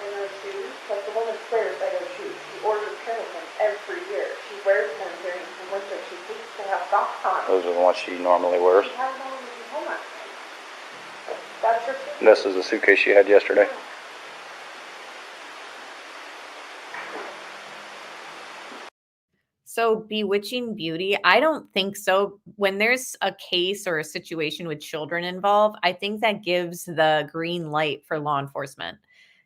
And those shoes, like the woman swears by those shoes. She orders Pendletons every year. She wears them during the winter. She hates to have socks on. Those are the ones she normally wears. She has them when she's home last night. That's her suitcase. This is the suitcase she had yesterday. So bewitching beauty, I don't think so. When there's a case or a situation with children involved, I think that gives the green light for law enforcement.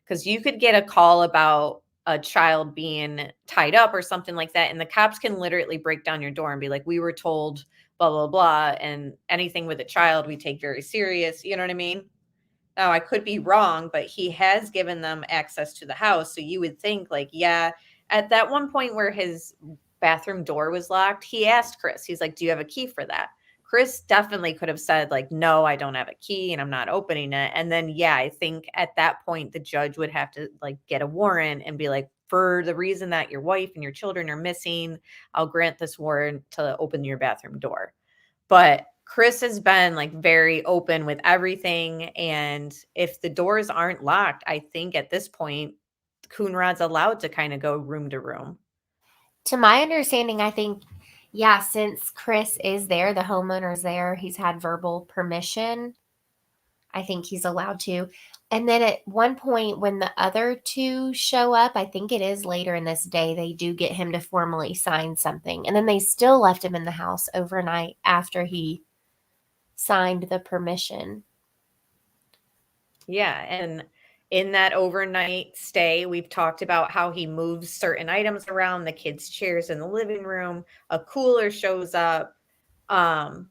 Because you could get a call about a child being tied up or something like that, and the cops can literally break down your door and be like, we were told blah, blah, blah. And anything with a child, we take very serious. You know what I mean? Now, I could be wrong, but he has given them access to the house. So you would think, like, yeah, at that one point where his bathroom door was locked, he asked Chris, he's like, do you have a key for that? Chris definitely could have said, like, no, I don't have a key and I'm not opening it. And then, yeah, I think at that point, the judge would have to like get a warrant and be like, for the reason that your wife and your children are missing, I'll grant this warrant to open your bathroom door. But Chris has been like very open with everything. And if the doors aren't locked, I think at this point, Coonrod's allowed to kind of go room to room. To my understanding, I think, yeah, since Chris is there, the homeowner's there, he's had verbal permission. I think he's allowed to. And then at one point, when the other 2 show up, I think it is later in this day, they do get him to formally sign something. And then they still left him in the house overnight after he signed the permission. Yeah. And in that overnight stay, we've talked about how he moves certain items around, the kids' chairs in the living room, a cooler shows up. And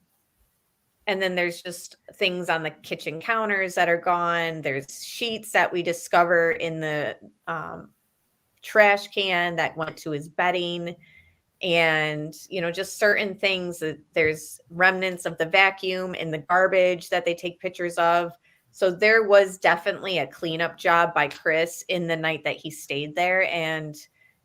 then there's just things on the kitchen counters that are gone. There's sheets that we discover in the trash can that went to his bedding. And, you know, just certain things that there's remnants of the vacuum in the garbage that they take pictures of. So there was definitely a cleanup job by Chris in the night that he stayed there. And,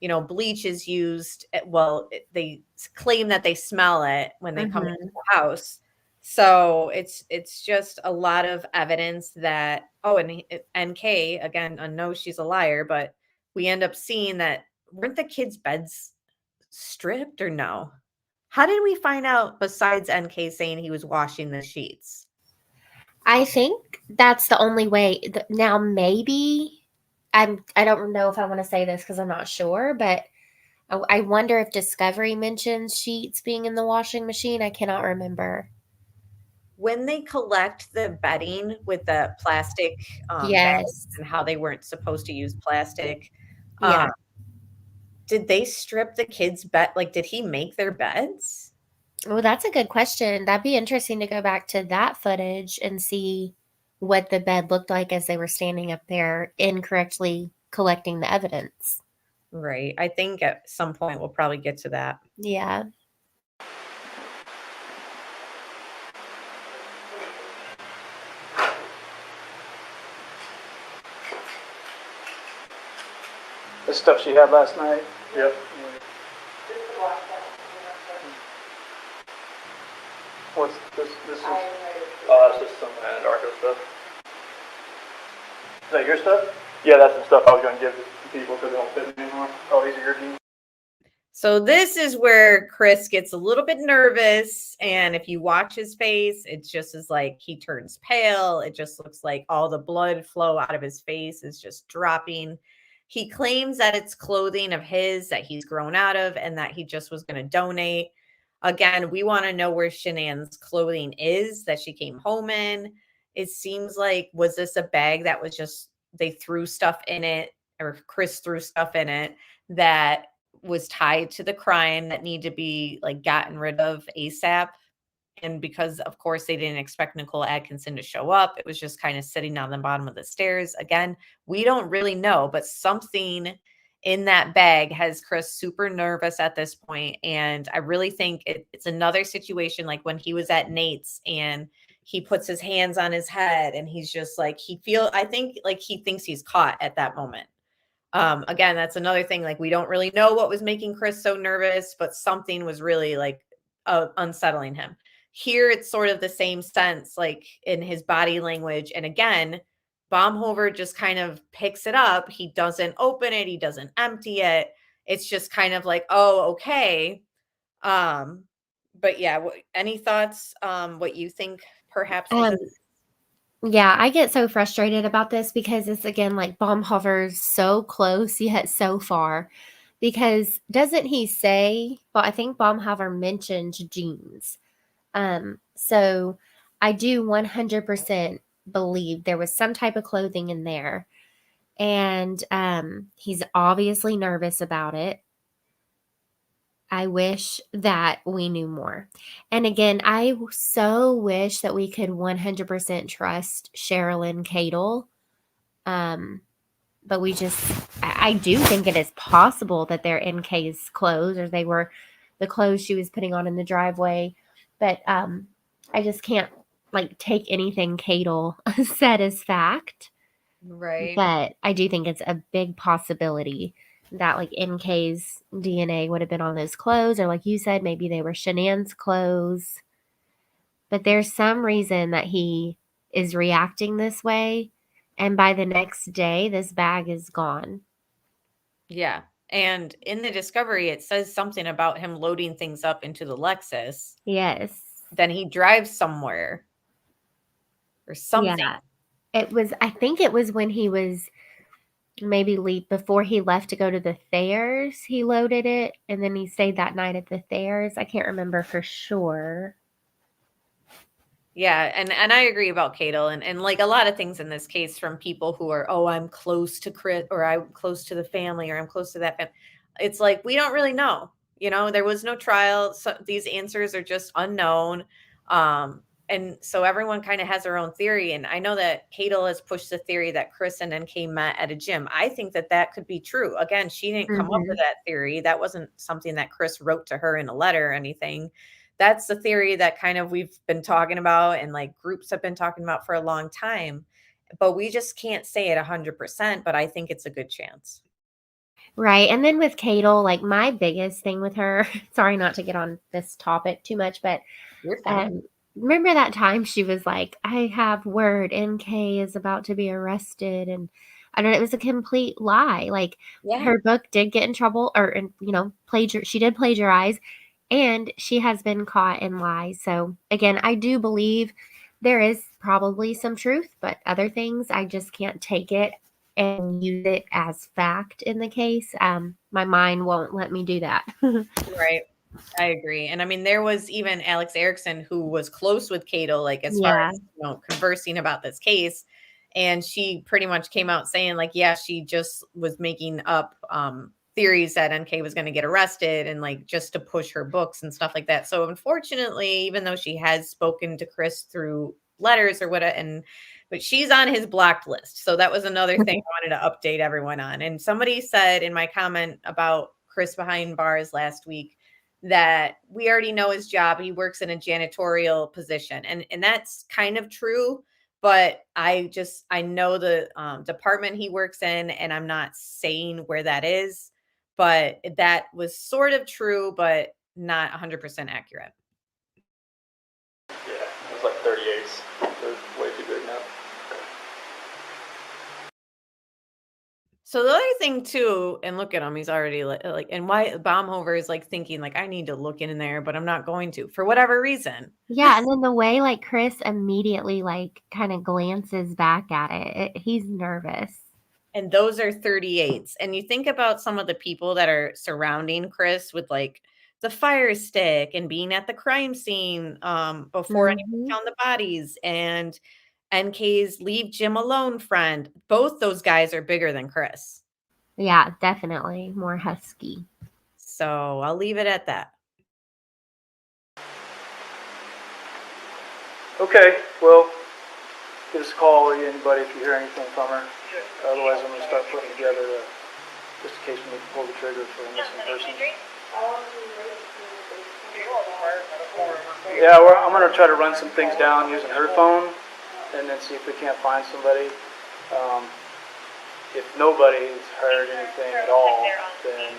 you know, bleach is used. Well, they claim that they smell it when they come into the house. So it's just a lot of evidence that, oh, and NK, again, I know she's a liar, but we end up seeing that weren't the kids' beds stripped or no? How did we find out besides NK saying he was washing the sheets? I think that's the only way. Now, maybe I don't know if I want to say this because I'm not sure, but I wonder if Discovery mentions sheets being in the washing machine. I cannot remember. When they collect the bedding with the plastic bags Yes. and how they weren't supposed to use plastic, Yeah. did they strip the kids' bed? Like, did he make their beds? Well, that's a good question. That'd be interesting to go back to that footage and see what the bed looked like as they were standing up there incorrectly collecting the evidence. Right. I think at some point we'll probably get to that. Yeah. The stuff she had last night? Yep. What's this? This is. Oh, that's just some Anadarko stuff. Is that your stuff? Yeah, that's the stuff I was going to give to people because they don't fit anymore. Oh, these are your jeans? So this is where Chris gets a little bit nervous. And if you watch his face, it just is like he turns pale. It just looks like all the blood flow out of his face is just dropping. He claims that it's clothing of his that he's grown out of and that he just was going to donate. Again, we want to know where Shanann's clothing is that she came home in. It seems like, was this a bag that was just, they threw stuff in it, or Chris threw stuff in it that was tied to the crime that need to be like gotten rid of ASAP? And because, of course, they didn't expect Nicole Atkinson to show up, it was just kind of sitting on the bottom of the stairs. Again, we don't really know, but something in that bag has Chris super nervous at this point. And I really think it's another situation like when he was at Nate's and he puts his hands on his head and he's just like, I think like he thinks he's caught at that moment. Again, that's another thing. Like, we don't really know what was making Chris so nervous, but something was really like unsettling him. Here, it's sort of the same sense, like in his body language. And again, Baumhover just kind of picks it up. He doesn't open it. He doesn't empty it. It's just kind of like, oh, okay. But yeah, any thoughts? What you think perhaps was Yeah, I get so frustrated about this because it's again like Baumhover's so close yet so far. Because doesn't he say, well, I think Baumhover mentioned jeans. So I do 100% believe there was some type of clothing in there. And he's obviously nervous about it. I wish that we knew more. And again, I so wish that we could 100% trust Sherilyn Cadle. But I do think it is possible that they're NK's clothes or they were the clothes she was putting on in the driveway. But I just can't like take anything Cadle said as fact. right. But I do think it's a big possibility that like NK's DNA would have been on those clothes, or like you said, maybe they were Shanann's clothes. But there's some reason that he is reacting this way. And by the next day, this bag is gone. Yeah. And in the discovery, it says something about him loading things up into the Lexus. Yes. Then he drives somewhere or something. Yeah. I think it was when he was before he left to go to the Thayers, he loaded it. And then he stayed that night at the Thayers. I can't remember for sure. Yeah, and I agree about Cadle and like a lot of things in this case from people who are, oh, I'm close to Chris or I'm close to the family or I'm close to that family. It's like we don't really know. You know, there was no trial. So these answers are just unknown. And so everyone kind of has their own theory. And I know that Cadle has pushed the theory that Chris and NK met at a gym. I think that that could be true. Again, she didn't come up with that theory. That wasn't something that Chris wrote to her in a letter or anything. That's the theory that kind of we've been talking about and like groups have been talking about for a long time, but we just can't say it 100%, but I think it's a good chance. Right. And then with Cadle, like my biggest thing with her, sorry not to get on this topic too much, but remember that time she was like, I have word NK is about to be arrested. And I don't know, it was a complete lie. Like her book did get in trouble or, she did plagiarize and she has been caught in lies. So again, I do believe there is probably some truth, but other things I just can't take it and use it as fact in the case. My mind won't let me do that. Right. I agree. And I mean, there was even Alex Erickson who was close with Cadle, like as far as conversing about this case. And she pretty much came out saying, like, yeah, she just was making up theories that NK was going to get arrested and like just to push her books and stuff like that. So unfortunately, even though she has spoken to Chris through letters or whatever, but she's on his blocked list. So that was another thing I wanted to update everyone on. And somebody said in my comment about Chris behind bars last week that we already know his job. He works in a janitorial position. And that's kind of true. But I know the department he works in, and I'm not saying where that is. But that was sort of true, but not 100% accurate. Yeah, it was like 38s. They're way too big now. So the other thing too, and look at him, he's already like, and why Baumhover is like thinking like, I need to look in there, but I'm not going to for whatever reason. Yeah, and then the way like Chris immediately like kind of glances back at it, he's nervous. And those are 38s. And you think about some of the people that are surrounding Chris with like the fire stick and being at the crime scene before anyone found the bodies and NK's leave Jim alone friend. Both those guys are bigger than Chris. Yeah, definitely more husky. So I'll leave it at that. Okay, well, give us a call or anybody if you hear anything from her. Otherwise, I'm going to start putting together just in case we need to pull the trigger for a missing person. Yeah, I'm going to try to run some things down using her phone and then see if we can't find somebody. If nobody's heard anything at all, then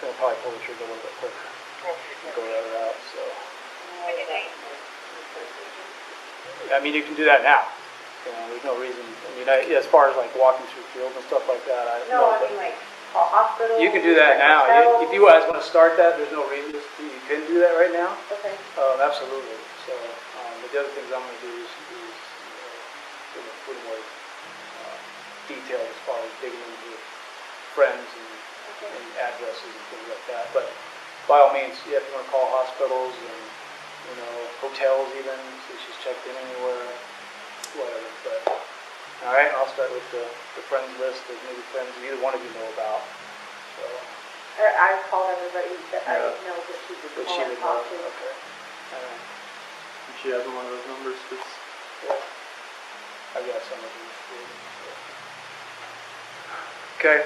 we'll probably pull the trigger a little bit quicker and go that route. So, I mean, you can do that now. You know, there's no reason. I mean, as far as like walking through fields and stuff like that, I mean like hospital. You can do that now. If you guys want to start that, there's no reason you can do that right now. Okay. Absolutely. So, but the other things I'm going to do is a little more detail as far as digging into friends and addresses and things like that. But by all means, if you want to call hospitals and hotels even, see if she's checked in anywhere, whatever. But all right, I'll start with the friends list of maybe friends either one of you know about. So I called everybody that I know that she would call and talk to. Okay. All right. She has one of those numbers. Yeah. I got some of these. Okay.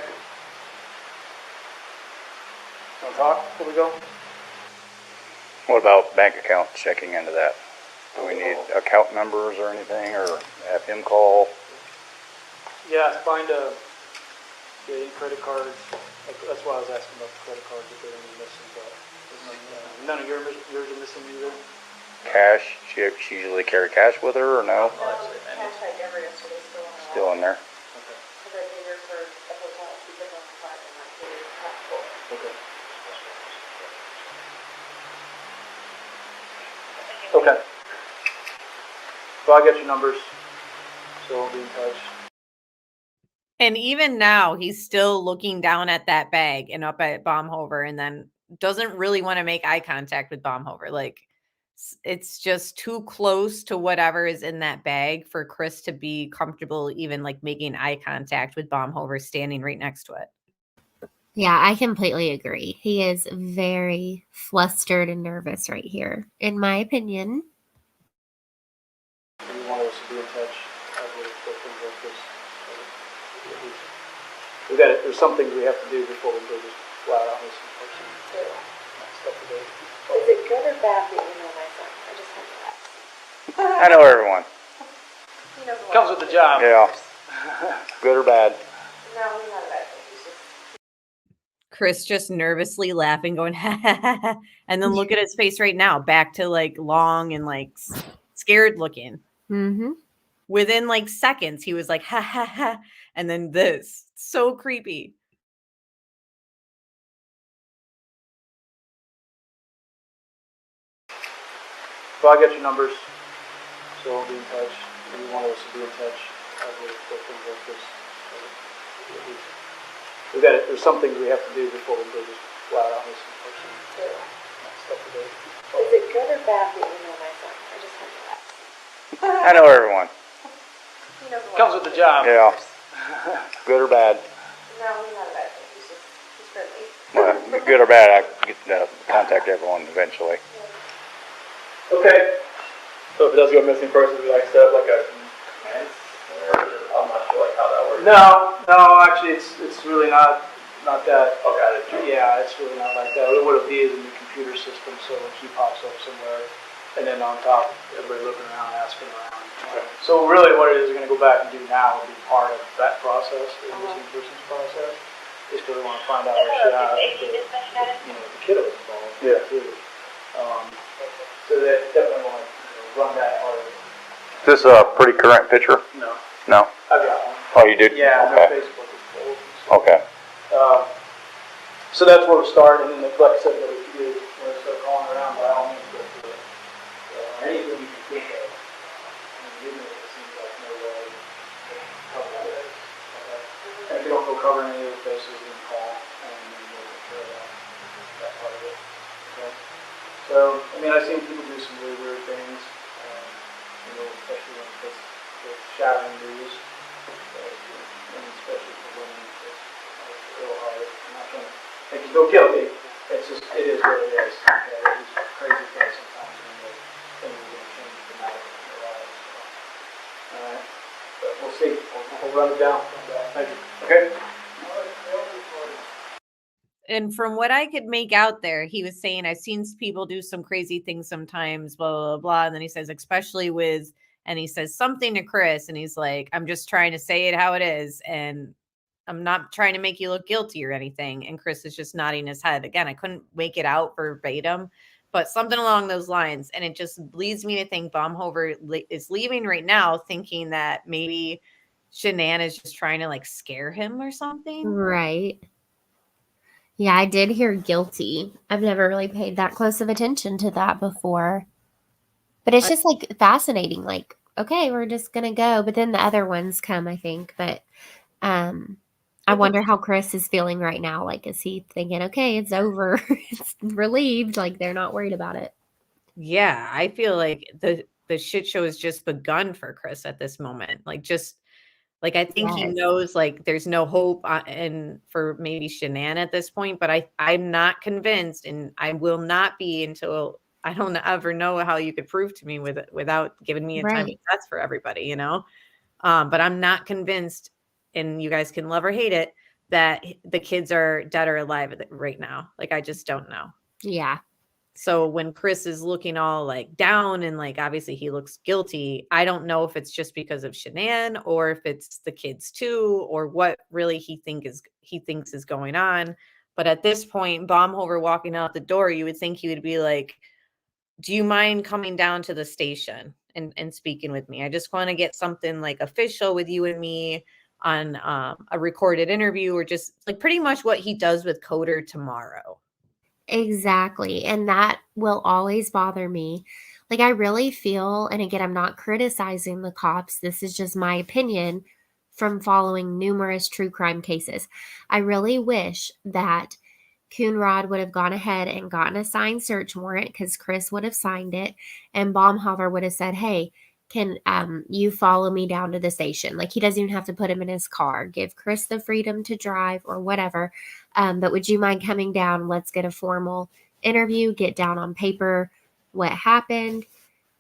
Want to talk before we go? What about bank account checking into that? Do we need account numbers or anything, or have him call? Yeah, find any credit cards. That's why I was asking about the credit cards if they're any missing, but none of yours are missing either. Cash? She usually carry cash with her, or no? Cash I gave her yesterday Still in there. Okay. Because I paid her for the hotel. She did on the card and I paid her passport. Okay. Okay. So I'll get your numbers. So we'll be in touch. And even now, he's still looking down at that bag and up at Baumhover and then doesn't really want to make eye contact with Baumhover. Like, it's just too close to whatever is in that bag for Chris to be comfortable even like making eye contact with Baumhover standing right next to it. Yeah, I completely agree. He is very flustered and nervous right here, in my opinion. We want us to be in touch with things like this. There's some things we have to do before we go just flat out missing person. Is it good or bad that you know my son? I just have to ask. I know everyone. He knows a lot. Comes with the job. Yeah. Good or bad? No, he's not a bad thing. He's just... Chris just nervously laughing, going, ha, ha, ha, ha. And then look at his face right now, back to like long and like scared looking. Mm-hmm. Within like seconds, he was like, ha, ha, ha. And then this. So creepy. So I'll get your numbers. So we'll be in touch. We want us to be in touch with things like this. There's some things we have to do before we go just flat out missing person. Is it good or bad that you know my son? I just have to ask. I know everyone. He knows a lot. Comes with the job. Yeah. Good or bad? No, he's not a bad thing. He's friendly. Well, good or bad, I get to contact everyone eventually. Okay. So if it does go missing person, we like set up like a command center, I'm not sure like how that works. No, actually it's really not that. Okay. Yeah, it's really not like that. What it'll be is in the computer system, so when she pops up somewhere, and then on top, everybody looking around, asking around. Okay. So really what it is we're going to go back and do now will be part of that process, the missing persons process. Is because we want to find out where she has the kiddo involved. Yeah. Too. So that definitely want to run that part of it. Is this a pretty current picture? No. No? I've got one. Oh, you did? Yeah, Okay. no Facebook is full. Okay. So that's where we start, and then like I said, what we can do is we're going to start calling around by all means, go through it. Anything you can think of. Even if it seems like no way to cover that base. Okay? And if you don't go cover any of those bases, you can call, and then we'll take care of that part of it. Okay? So, I mean, I've seen people do some really weird things, especially when it's with shattering news, and especially for women, it's real hard. I'm not trying to make you feel guilty. It's just, it is what it is. Okay? These crazy things sometimes when things are going to change dramatically. And from what I could make out there, he was saying, I've seen people do some crazy things sometimes, blah, blah, blah. And then he says, especially with, and he says something to Chris, and he's like, I'm just trying to say it how it is. And I'm not trying to make you look guilty or anything. And Chris is just nodding his head. Again, I couldn't make it out verbatim, but something along those lines. And it just leads me to think Baumhover is leaving right now, thinking that maybe Shanann is just trying to like scare him or something. Right. Yeah, I did hear guilty. I've never really paid that close of attention to that before. But it's just like fascinating. Like, okay, we're just gonna go. But then the other ones come, I think. But I wonder how Chris is feeling right now. Like, is he thinking, okay, it's over? It's relieved. Like they're not worried about it. Yeah, I feel like the shit show has just begun for Chris at this moment. Like, just like I think he Yes. knows like there's no hope and for maybe Shanann at this point, but I'm not convinced, and I will not be until I don't ever know how you could prove to me without giving me a time Right. that's for everybody, you know. But I'm not convinced, and you guys can love or hate it, that the kids are dead or alive right now. Like I just don't know. Yeah. So when Chris is looking all like down and like obviously he looks guilty, I don't know if it's just because of Shanann or if it's the kids too, or what really he thinks is going on. But at this point, Baumhover walking out the door, you would think he would be like, do you mind coming down to the station and speaking with me? I just want to get something like official with you and me on a recorded interview, or just like pretty much what he does with Coder tomorrow. Exactly. And that will always bother me. Like, I really feel, and again, I'm not criticizing the cops, this is just my opinion from following numerous true crime cases. I really wish that Coonrod would have gone ahead and gotten a signed search warrant because Chris would have signed it, and Baumhover would have said, hey, can you follow me down to the station? Like, he doesn't even have to put him in his car. Give Chris the freedom to drive or whatever. But would you mind coming down? Let's get a formal interview, get down on paper what happened.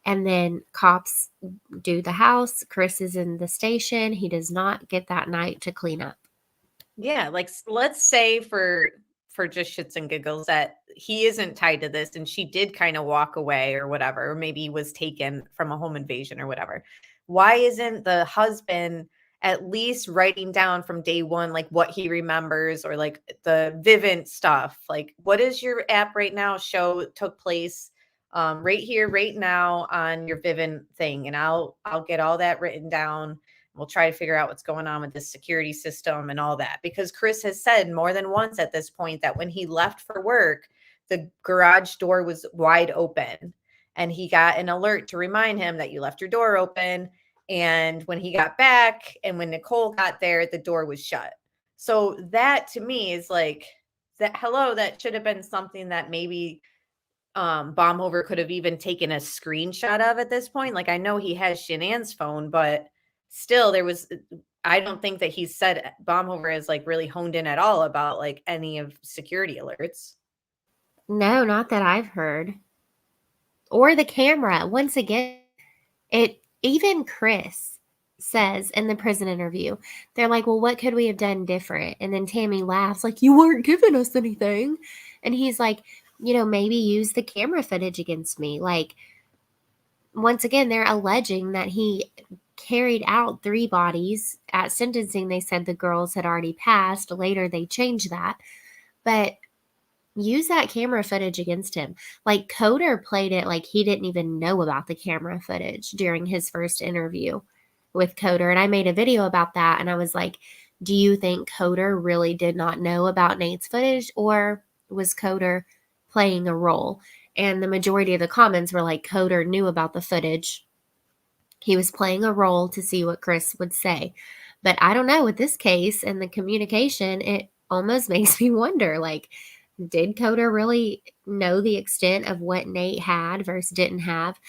And then cops do the house. Chris is in the station. He does not get that night to clean up. Yeah, like let's say for just shits and giggles that he isn't tied to this and she did kind of walk away or whatever, or maybe was taken from a home invasion or whatever. Why isn't the husband at least writing down from day one like what he remembers, or like the Vivant stuff? Like, what is your app right now show took place right here right now on your Vivint thing, and I'll get all that written down. We'll try to figure out what's going on with this security system and all that, because Chris has said more than once at this point that when he left for work, the garage door was wide open and he got an alert to remind him that you left your door open. And when he got back and when Nicole got there, the door was shut. So that to me is like that. Hello, that should have been something that maybe Baumhover could have even taken a screenshot of at this point. Like, I know he has Shanann's phone, but still I don't think that he said Baumhover is like really honed in at all about like any of security alerts. No, not that I've heard. Or the camera. Once again, even Chris says in the prison interview, they're like, well, what could we have done different? And then Tammy laughs like, you weren't giving us anything. And he's like, maybe use the camera footage against me. Like, once again, they're alleging that he carried out 3 bodies. At sentencing, they said the girls had already passed. Later, they changed that. But use that camera footage against him. Like, Coder played it like he didn't even know about the camera footage during his first interview with Coder. And I made a video about that. And I was like, do you think Coder really did not know about Nate's footage, or was Coder playing a role? And the majority of the comments were like, Coder knew about the footage. He was playing a role to see what Chris would say. But I don't know, with this case and the communication, it almost makes me wonder, like, did Coder really know the extent of what Nate had versus didn't have?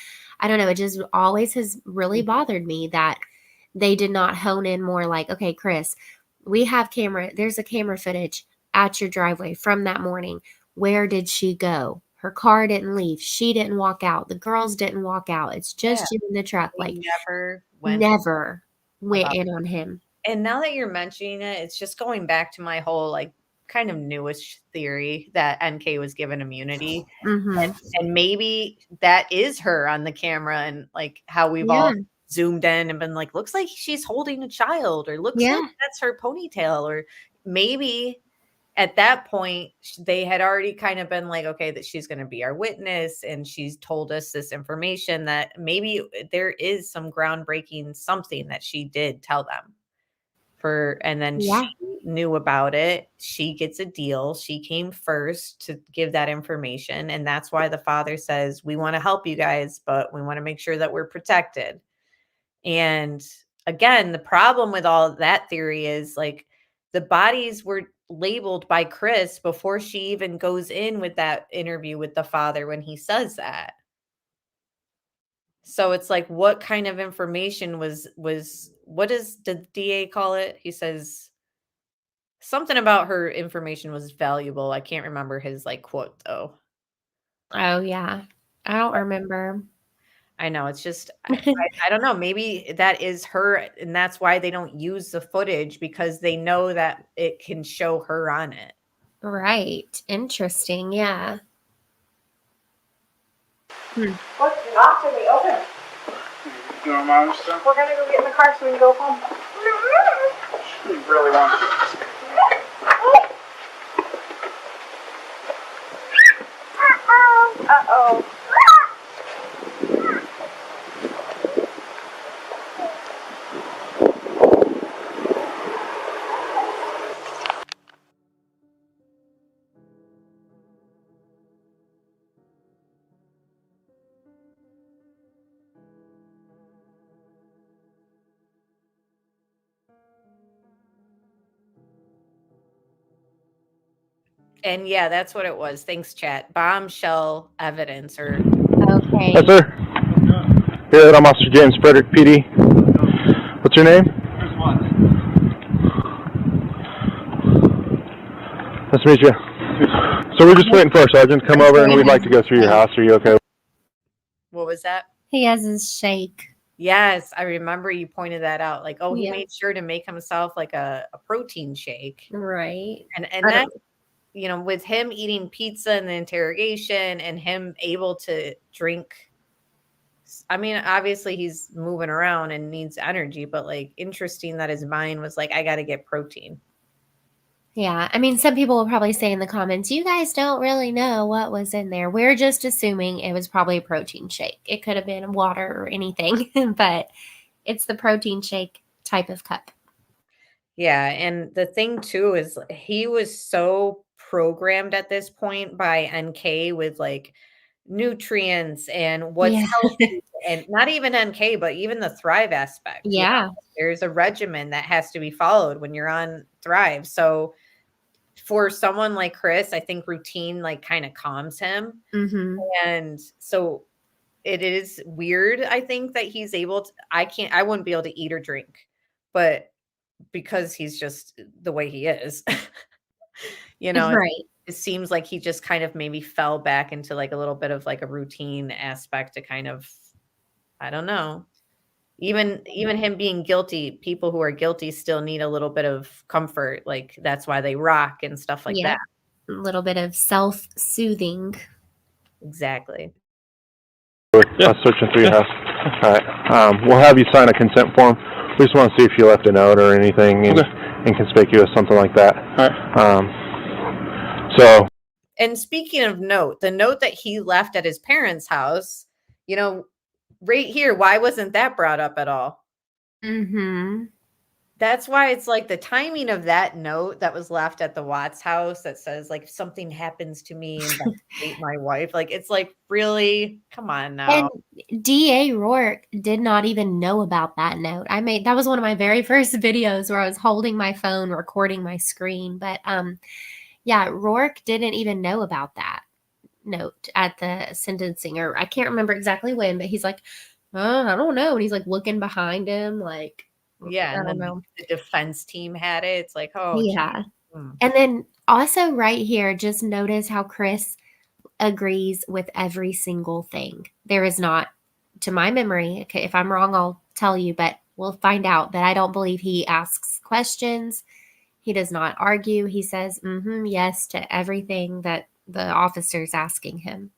I don't know. It just always has really bothered me that they did not hone in more like, okay, Chris, there's a camera footage at your driveway from that morning. Where did she go? Her car didn't leave. She didn't walk out. The girls didn't walk out. It's just you in the truck. We Like, never went in on him. And now that you're mentioning it, it's just going back to my whole like kind of newish theory that NK was given immunity. Mhm. And maybe that is her on the camera, and like how we've Yeah. all zoomed in and been like, looks like she's holding a child, or looks like Yeah. that's her ponytail, or maybe at that point they had already kind of been like, okay, that she's going to be our witness, and she's told us this information that maybe there is some groundbreaking something that she did tell them and then Yeah. she knew about it. She gets a deal. She came first to give that information, and that's why the father says, we want to help you guys, but we want to make sure that we're protected. And again, the problem with all that theory is like the bodies were labeled by Chris before she even goes in with that interview with the father when he says that. So it's like, what kind of information was what does the DA call it? He says something about her information was valuable. I can't remember his like quote though. Oh yeah. I don't remember. I know, it's just I don't know, maybe that is her, and that's why they don't use the footage, because they know that it can show her on it. Right. Interesting. Yeah. What's locked in the open? You know, Mom, stuff? We're gonna go get in the car so we can go home. You really want to. Uh-oh. And yeah, that's what it was. Thanks, chat. Bombshell evidence, or Okay. Yes, sir. Here, I'm Officer James Frederick, PD. What's your name? Chriswatts. Nice to meet you. So we're just waiting for our sergeant to come over, and we'd like to go through your house. Are you okay? what was that? He has his shake. Yes, I remember you pointed that out. Like, oh, he Yeah. made sure to make himself like a protein shake. Right. And I that, don't- you know, with him eating pizza in the interrogation and him able to drink. I mean, obviously he's moving around and needs energy, but like interesting that his mind was like, I got to get protein. Yeah. I mean, some people will probably say in the comments, you guys don't really know what was in there. We're just assuming it was probably a protein shake. It could have been water or anything, but it's the protein shake type of cup. Yeah, and the thing too is he was so programmed at this point by NK with like nutrients and what's Yeah. healthy, and not even NK, but even the Thrive aspect. You know, Yeah. there's a regimen that has to be followed when you're on Thrive. So for someone like Chris, I think routine like kind of calms him. Mm-hmm. And so it is weird, I think, that he's able to, I wouldn't be able to eat or drink, but because he's just the way he is. You know, Right. it seems like he just kind of maybe fell back into like a little bit of like a routine aspect to kind of, I don't know. Even him being guilty, people who are guilty still need a little bit of comfort. Like that's why they rock and stuff like Yeah. that. A little bit of self-soothing. Exactly. Yeah, searching through your house. All right. We'll have you sign a consent form. We just want to see if you left a note or anything inconspicuous, something like that. All right. So. And speaking of note, the note that he left at his parents' house, you know, right here, why wasn't that brought up at all? Mm-hmm. That's why it's like the timing of that note that was left at the Watts house that says like, if something happens to me and hate my wife, like it's like, really, come on now. And DA Rourke did not even know about that note. That was one of my very first videos where I was holding my phone recording my screen, but yeah, Rourke didn't even know about that note at the sentencing, or I can't remember exactly when, but he's like, oh, I don't know, and he's like looking behind him like, Yeah, I and don't then know. the defense team had it. It's like, oh, Yeah. geez. And then also right here, just notice how Chris agrees with every single thing. There is not, to my memory, okay, if I'm wrong, I'll tell you, but we'll find out, that I don't believe he asks questions. He does not argue. He says, yes to everything that the officer's asking him.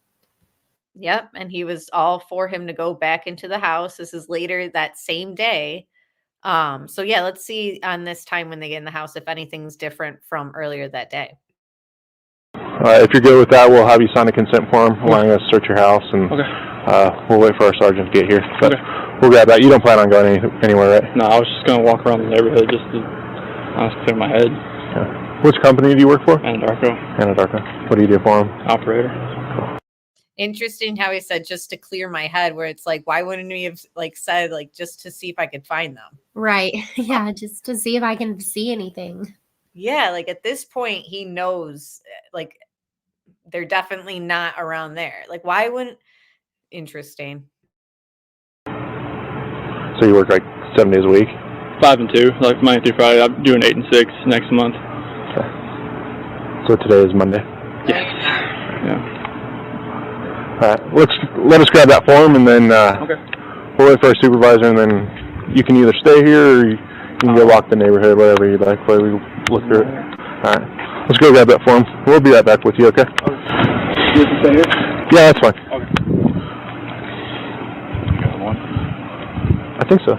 Yep. And he was all for him to go back into the house. This is later that same day. So yeah, let's see on this time when they get in the house if anything's different from earlier that day. If you're good with that, we'll have you sign a consent form allowing us to search your house, and we'll wait for our sergeant to get here. But we'll grab that. You don't plan on going anywhere, right? No, I was just going to walk around the neighborhood just to clear my head. Yeah. Which company do you work for? Anadarko. What do you do for them? Operator. Interesting how he said just to clear my head, where it's like, why wouldn't we have said just to see if I could find them? Right. Yeah, just to see if I can see anything. Yeah, at this point he knows they're definitely not around there. Why wouldn't? Interesting. So you work 7 days a week? 5 and 2, Monday through Friday. I'm doing 8 and 6 next month. Okay. So today is Monday? Yes. Yeah. Let us grab that form, and then we'll wait for our supervisor, and then you can either stay here or you can go walk the neighborhood, whatever you'd like, while we look through it. All right. Let's go grab that form. We'll be right back with you, okay? You have to stay here? Yeah, that's fine. Okay. You got one? I think so.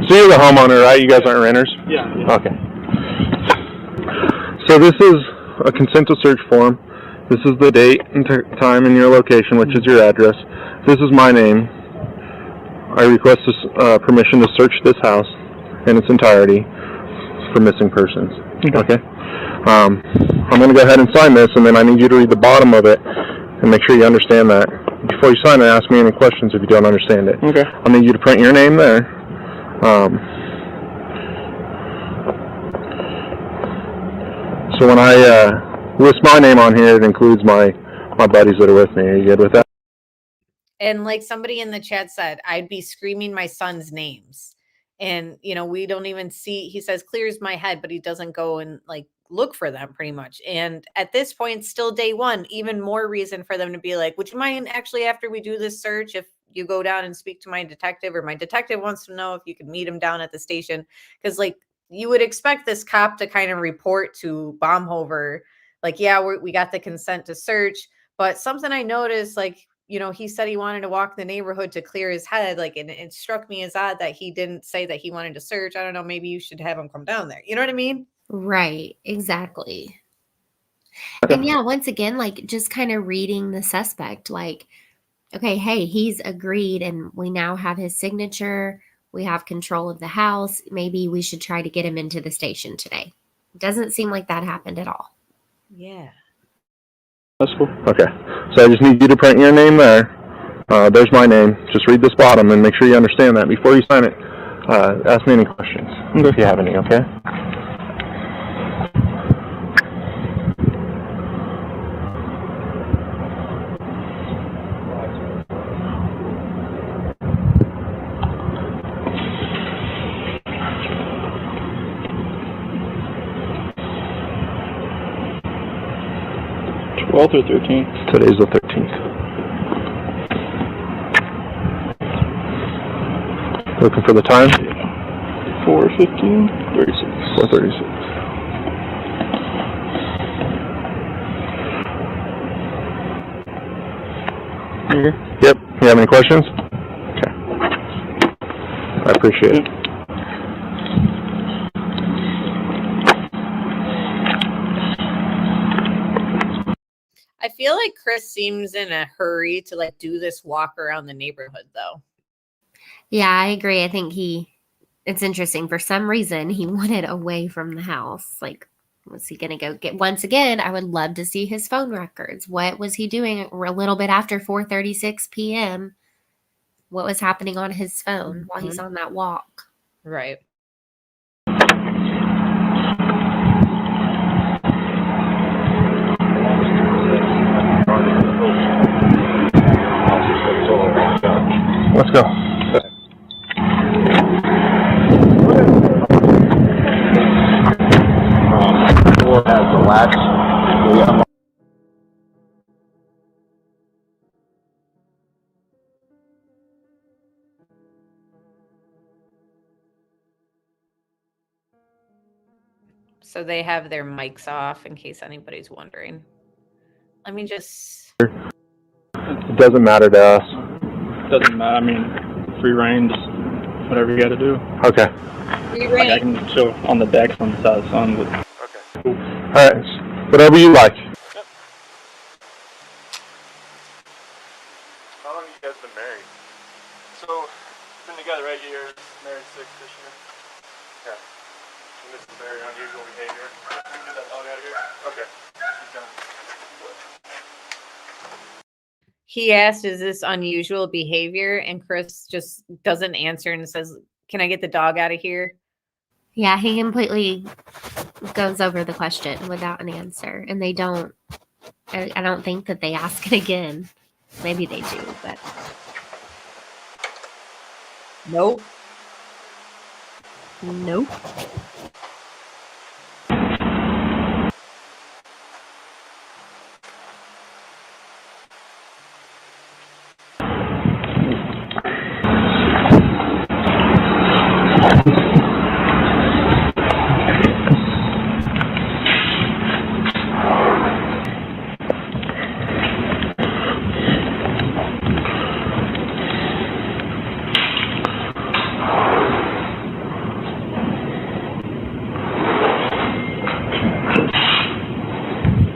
So you're the homeowner, right? You guys aren't renters? Yeah. Okay. So this is a consent to search form. This is the date and time and your location, which is your address. This is my name. I request permission to search this house in its entirety for missing persons. Okay? I'm going to go ahead and sign this, and then I need you to read the bottom of it and make sure you understand that. Before you sign it, ask me any questions if you don't understand it. Okay. I'll need you to print your name there. So when I list my name on here, it includes my buddies that are with me. Are you good with that? And somebody in the chat said, I'd be screaming my son's names. And, we don't even see, he says, clears my head, but he doesn't go and look for them pretty much. And at this point, still day one, even more reason for them to be like, would you mind actually, after we do this search, if you go down and speak to my detective, or my detective wants to know if you could meet him down at the station? Because you would expect this cop to kind of report to Baumhover, yeah, we got the consent to search. But something I noticed, he said he wanted to walk the neighborhood to clear his head. And it struck me as odd that he didn't say that he wanted to search. I don't know. Maybe you should have him come down there. You know what I mean? Right. Exactly. And yeah, once again, just kind of reading the suspect, okay, hey, he's agreed and we now have his signature. We have control of the house. Maybe we should try to get him into the station today. Doesn't seem like that happened at all. Yeah. That's cool. Okay. So I just need you to print your name there. There's my name. Just read this bottom and make sure you understand that. Before you sign it, ask me any questions if you have any, okay? Or 13th? Today's the 13th. Looking for the time? 4:15, 36. 4:36. Yep. You have any questions? Okay. I appreciate it. I feel like Chris seems in a hurry to like do this walk around the neighborhood though. Yeah, I agree. I think it's interesting. For some reason, he wanted away from the house. Like, was he going to go get, once again, I would love to see his phone records. What was he doing a little bit after 4:36 p.m.? What was happening on his phone while he's on that walk? Right. Let's go. Door has the latch. So they have their mics off in case anybody's wondering. Let me just. It doesn't matter to us. Doesn't matter. I mean, free reign, just whatever you got to do. Okay. Free Like I reign. can chill on the decks on the side of the sun. But Okay. All right. Whatever you like. How long have you guys been married? So, been together 8 years, married 6 this year. Yeah. And this is very unusual behavior. You can get that dog out of here. Okay. She's done. He asked, is this unusual behavior? And Chris just doesn't answer and says, can I get the dog out of here? Yeah, he completely goes over the question without an answer. And they don't, I don't think that they ask it again. Maybe they do, but. Nope. Nope.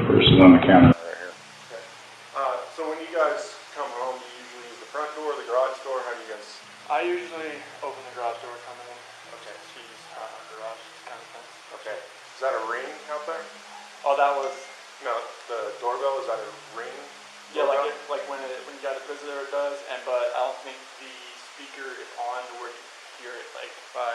Person on the counter right here. So when you guys come home, you usually use the front door, the garage door. How do you guys? I usually open the garage door coming in. Okay. So you use garage kind of thing. Okay. Is that a ring out there? Oh, that was. No, the doorbell, is that a ring? Yeah, like when you got a visitor, it does. But I don't think the speaker is on to where you hear it like by.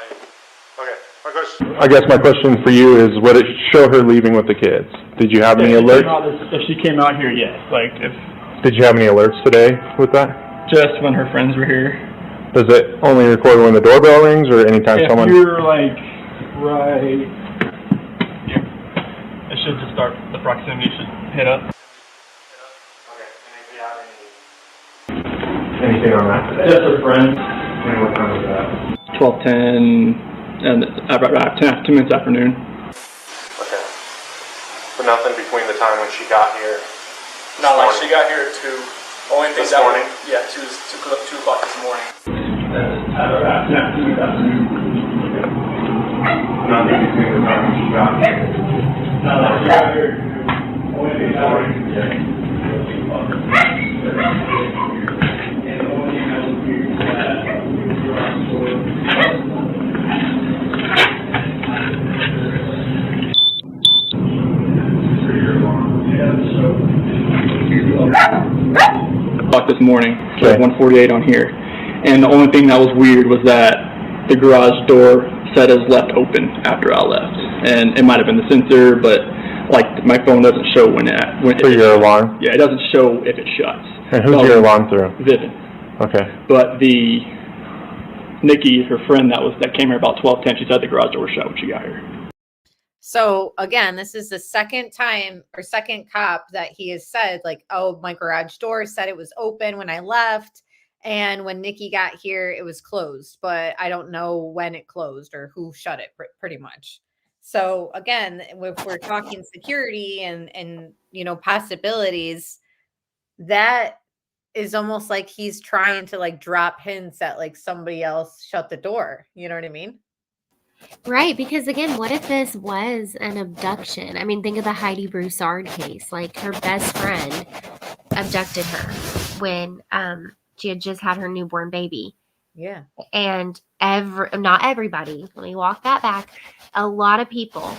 Okay. My question. I guess my question for you is, would it show her leaving with the kids? Did you have any alerts? If she came out here, yes. Like if. Did you have any alerts today with that? Just when her friends were here. Does it only record when the doorbell rings, or anytime If someone? you're like right here, it should just start. The proximity should hit up. Okay. And if you have any. Anything on that? Just her friends. And what time was that? 12:10 and about 10 minutes afternoon. Okay. But nothing between the time when she got here. Not like she got here at 2. Only thing This that morning? Yeah, 2 o'clock this morning. About 10 minutes afternoon. Nothing between the time when she got here. No, like she got here at 2. Only thing that was and the only thing that was weird was that this morning, so Okay. 1:48 on here, and the only thing that was weird was that the garage door said it was left open after I left, and it might have been the sensor, but like my phone doesn't show when So your alarm? Yeah, it doesn't show if it shuts. And who's your alarm through? Vivant. Okay. But the Nikki, her friend that came here about 12:10, she said the garage door was shut when she got here. So again, this is the second time or second cop that he has said like, oh, my garage door said it was open when I left. And when Nikki got here, it was closed, but I don't know when it closed or who shut it pretty much. So again, if we're talking security and possibilities, that is almost like he's trying to like drop hints that like somebody else shut the door. You know what I mean? Right, because again, what if this was an abduction? I mean, think of the Heidi Broussard case. Like, her best friend abducted her when she had just had her newborn baby. Yeah. And not everybody, let me walk that back. A lot of people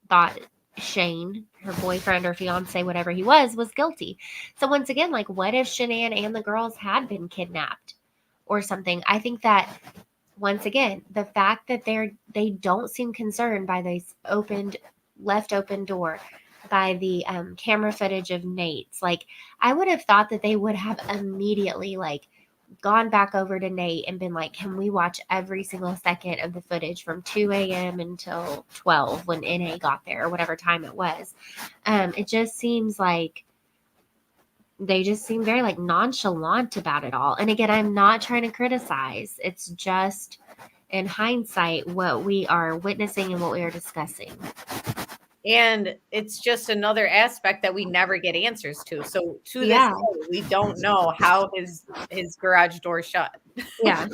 thought Shane, her boyfriend or fiance, whatever he was guilty. So once again, like, what if Shanann and the girls had been kidnapped or something? I think that once again, the fact that they don't seem concerned by this left open door, by the camera footage of Nate's, like, I would have thought that they would have immediately like gone back over to Nate and been like, can we watch every single second of the footage from 2 a.m. until 12 when NA got there or whatever time it was. It just seems like they just seem very like nonchalant about it all. And again, I'm not trying to criticize. It's just in hindsight what we are witnessing and what we are discussing. And it's just another aspect that we never get answers to. So to this day, we don't know how his garage door shut. Yeah.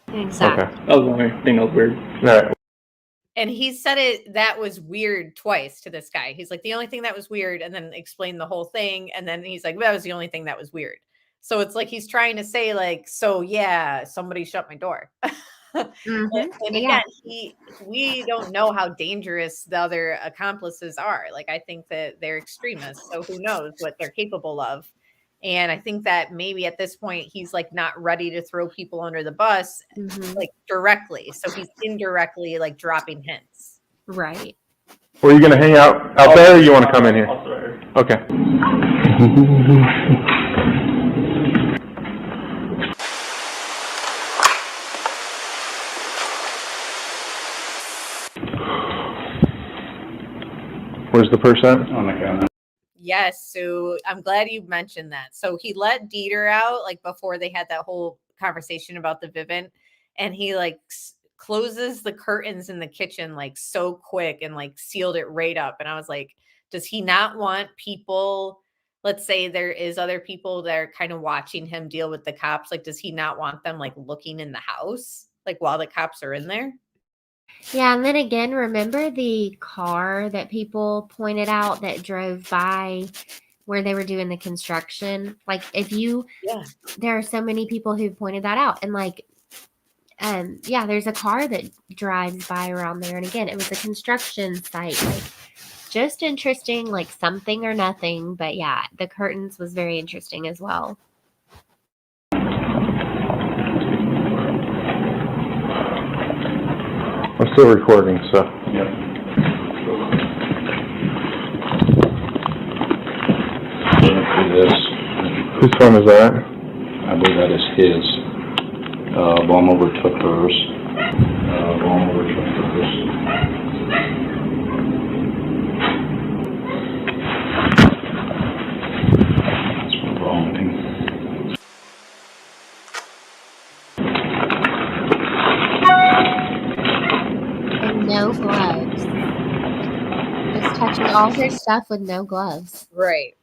Exactly. That was the only thing that was weird. Right. And he said that was weird twice to this guy. He's like, the only thing that was weird, and then explained the whole thing. And then he's like, that was the only thing that was weird. So it's like he's trying to say, like, so yeah, somebody shut my door. And again, we don't know how dangerous the other accomplices are. Like, I think that they're extremists, so who knows what they're capable of. And I think that maybe at this point he's like not ready to throw people under the bus like directly. So he's indirectly like dropping hints. Right. Were you going to hang out there, or you want to come in here? Okay. Where's the person? On the counter. Yes, so I'm glad you mentioned that. So he let Dieter out like before they had that whole conversation about the Vivant, and he like closes the curtains in the kitchen like so quick and like sealed it right up. And I was like, does he not want people? Let's say there is other people that are kind of watching him deal with the cops. Like, does he not want them like looking in the house like while the cops are in there? Yeah, and then again, remember the car that people pointed out that drove by where they were doing the construction? Like, there are so many people who pointed that out. And like, there's a car that drives by around there. And again, it was a construction site. Like, just interesting, like something or nothing. But yeah, the curtains was very interesting as well. I'm still recording, so. Yep. Whose phone is that? I believe that is his. Bomb overtook hers. Bomb overtook hers. That's what vomiting. No gloves. Just touching all her stuff with no gloves. Right.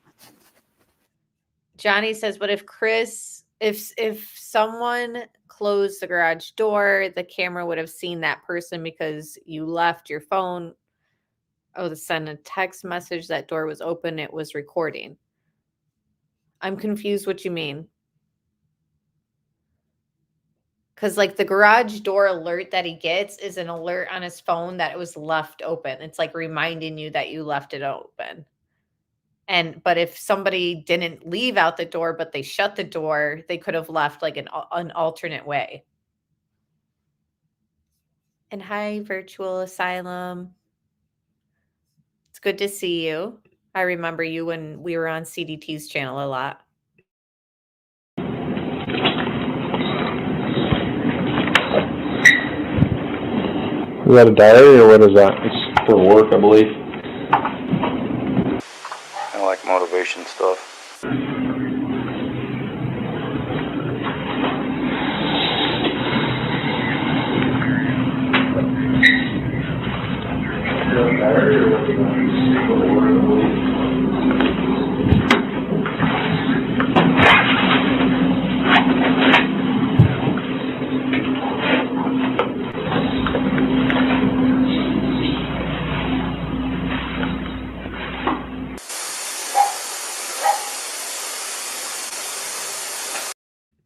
Johnny says, but if someone closed the garage door, the camera would have seen that person because you left your phone. Oh, to send a text message, that door was open, it was recording. I'm confused what you mean. Because like the garage door alert that he gets is an alert on his phone that it was left open. It's like reminding you that you left it open. But if somebody didn't leave out the door, but they shut the door, they could have left like an alternate way. And hi, Virtual Asylum. It's good to see you. I remember you when we were on CDT's channel a lot. Is that a diary or what is that? It's for work, I believe. I like motivation stuff.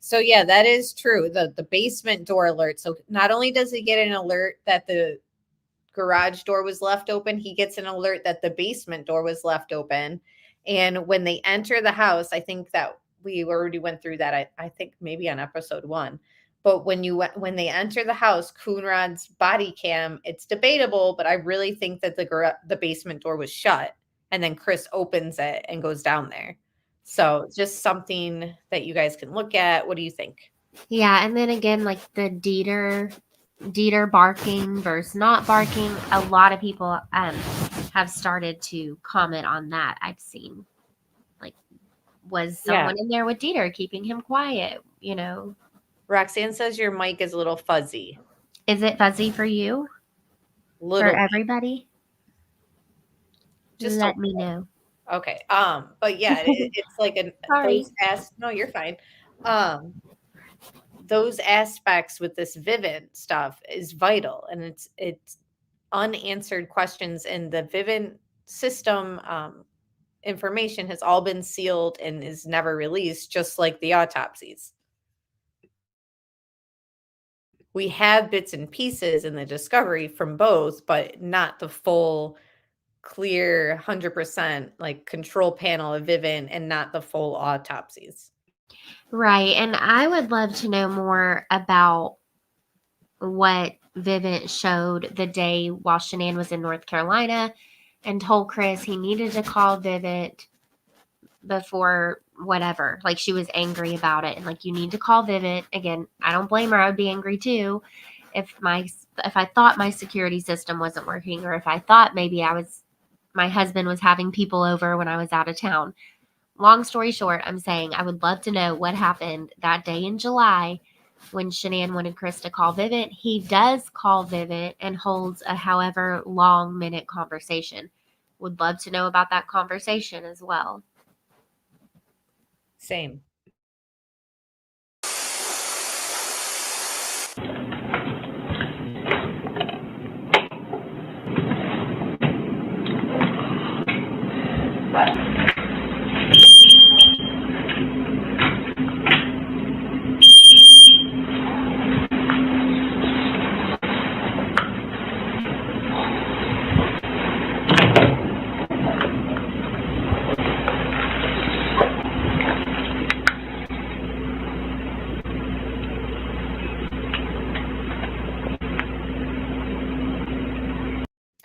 So yeah, that is true. The basement door alert. So not only does he get an alert that the garage door was left open, he gets an alert that the basement door was left open. And when they enter the house, I think that we already went through that. I think maybe on episode 1. But when they enter the house, Coonrod's body cam, it's debatable, but I really think that the basement door was shut, and then Chris opens it and goes down there. So just something that you guys can look at. What do you think? Yeah, and then again, like the Dieter barking versus not barking. A lot of people have started to comment on that. I've seen, like, was someone in there with Dieter keeping him quiet? You know, Roxanne says your mic is a little fuzzy. Is it fuzzy for you? Little for everybody? Just Let me know. Okay. But yeah, it's like Sorry. no, you're fine. Those aspects with this Vivant stuff is vital, and it's unanswered questions, and the Vivant system information has all been sealed and is never released, just like the autopsies. We have bits and pieces in the discovery from both, but not the full clear 100% like control panel of Vivant, and not the full autopsies. Right. And I would love to know more about what Vivant showed the day while Shanann was in North Carolina and told Chris he needed to call Vivant before whatever. Like, she was angry about it, and like, you need to call Vivant. Again, I don't blame her. I would be angry too if I thought my security system wasn't working, or if I thought maybe my husband was having people over when I was out of town. Long story short, I'm saying I would love to know what happened that day in July when Shanann wanted Chris to call Vivant. He does call Vivant and holds a however long minute conversation. Would love to know about that conversation as well. Same.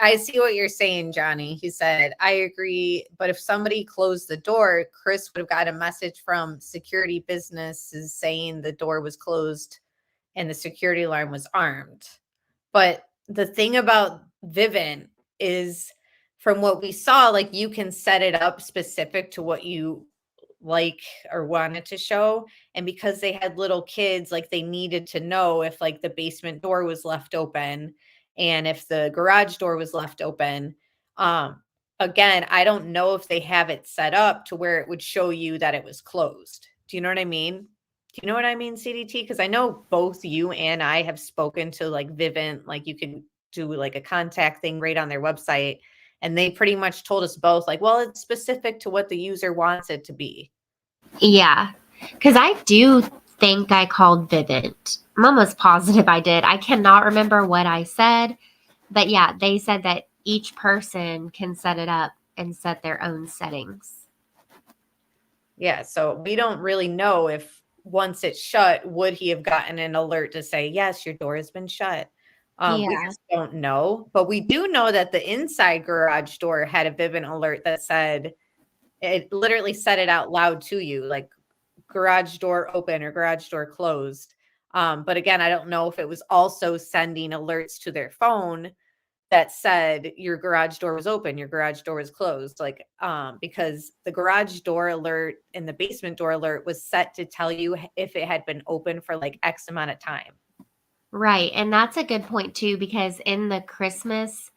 I see what you're saying, Johnny. He said, I agree. But if somebody closed the door, Chris would have got a message from security businesses saying the door was closed and the security alarm was armed. But the thing about Vivant is, from what we saw, like, you can set it up specific to what you like or wanted to show. And because they had little kids, like, they needed to know if like the basement door was left open and if the garage door was left open. Again, I don't know if they have it set up to where it would show you that it was closed. Do you know what I mean? Do you know what I mean, CDT? Because I know both you and I have spoken to like Vivant, like you can do like a contact thing right on their website. And they pretty much told us both, like, well, it's specific to what the user wants it to be. Yeah, because I do think I called Vivant. I'm almost positive I did. I cannot remember what I said, but yeah, they said that each person can set it up and set their own settings. Yeah, so we don't really know if once it's shut, would he have gotten an alert to say, yes, your door has been shut? We just don't know. But we do know that the inside garage door had a Vivint alert that said, it literally said it out loud to you, like garage door open or garage door closed. But again, I don't know if it was also sending alerts to their phone that said your garage door was open, your garage door was closed. Like, because the garage door alert and the basement door alert was set to tell you if it had been open for like X amount of time. Right. And that's a good point too, because in the Christmas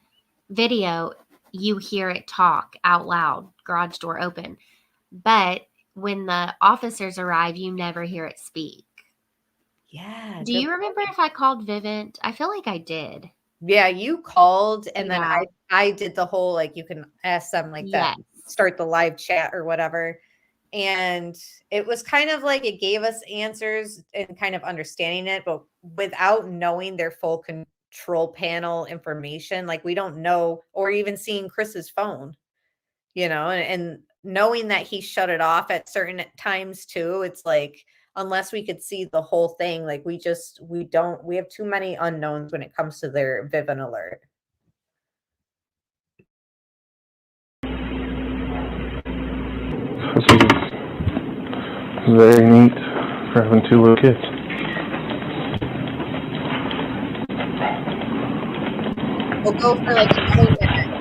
video, you hear it talk out loud, garage door open. But when the officers arrive, you never hear it speak. Yeah. Do you remember if I called Vivant? I feel like I did. Yeah, you called, and then I did the whole, like, you can ask them like that, start the live chat or whatever. And it was kind of like it gave us answers and kind of understanding it, but without knowing their full control panel information, like we don't know, or even seeing Chris's phone, and knowing that he shut it off at certain times too. It's like, unless we could see the whole thing, like we have too many unknowns when it comes to their Vivant alert. This is very neat for having two little kids. We'll go for like another minute.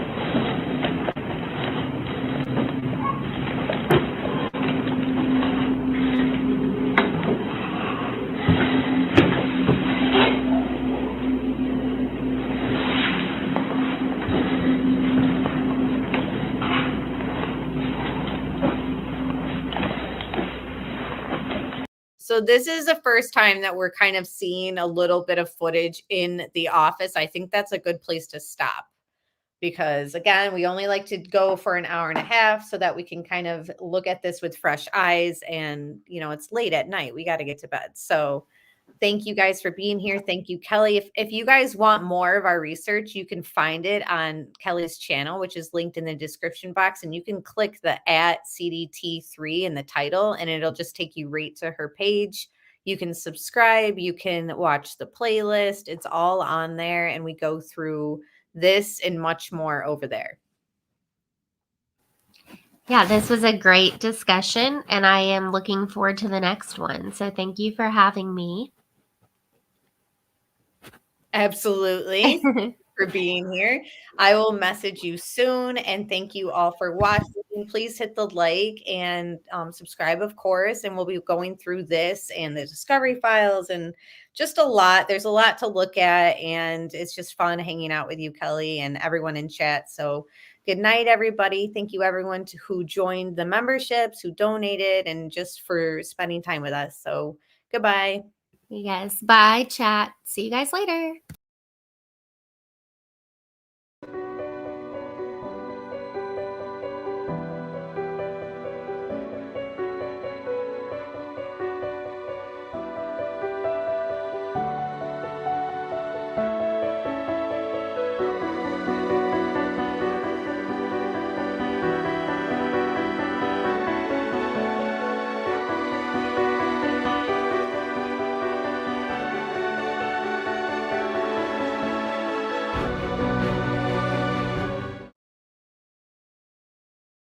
So this is the first time that we're kind of seeing a little bit of footage in the office. I think that's a good place to stop because, again, we only like to go for an hour and a half so that we can kind of look at this with fresh eyes. And, it's late at night. We got to get to bed. So thank you guys for being here. Thank you, Kelly. If you guys want more of our research, you can find it on Kelly's channel, which is linked in the description box. And you can click the @CDT3 in the title, and it'll just take you right to her page. You can subscribe. You can watch the playlist. It's all on there. And we go through this and much more over there. Yeah, this was a great discussion, and I am looking forward to the next one. So thank you for having me. Absolutely. For being here. I will message you soon, and thank you all for watching. Please hit the like and subscribe, of course, and we'll be going through this and the discovery files and just a lot. There's a lot to look at, and it's just fun hanging out with you, Kelly, and everyone in chat. So good night, everybody. Thank you, everyone who joined the memberships, who donated, and just for spending time with us. So goodbye. Yes, bye, chat. See you guys later.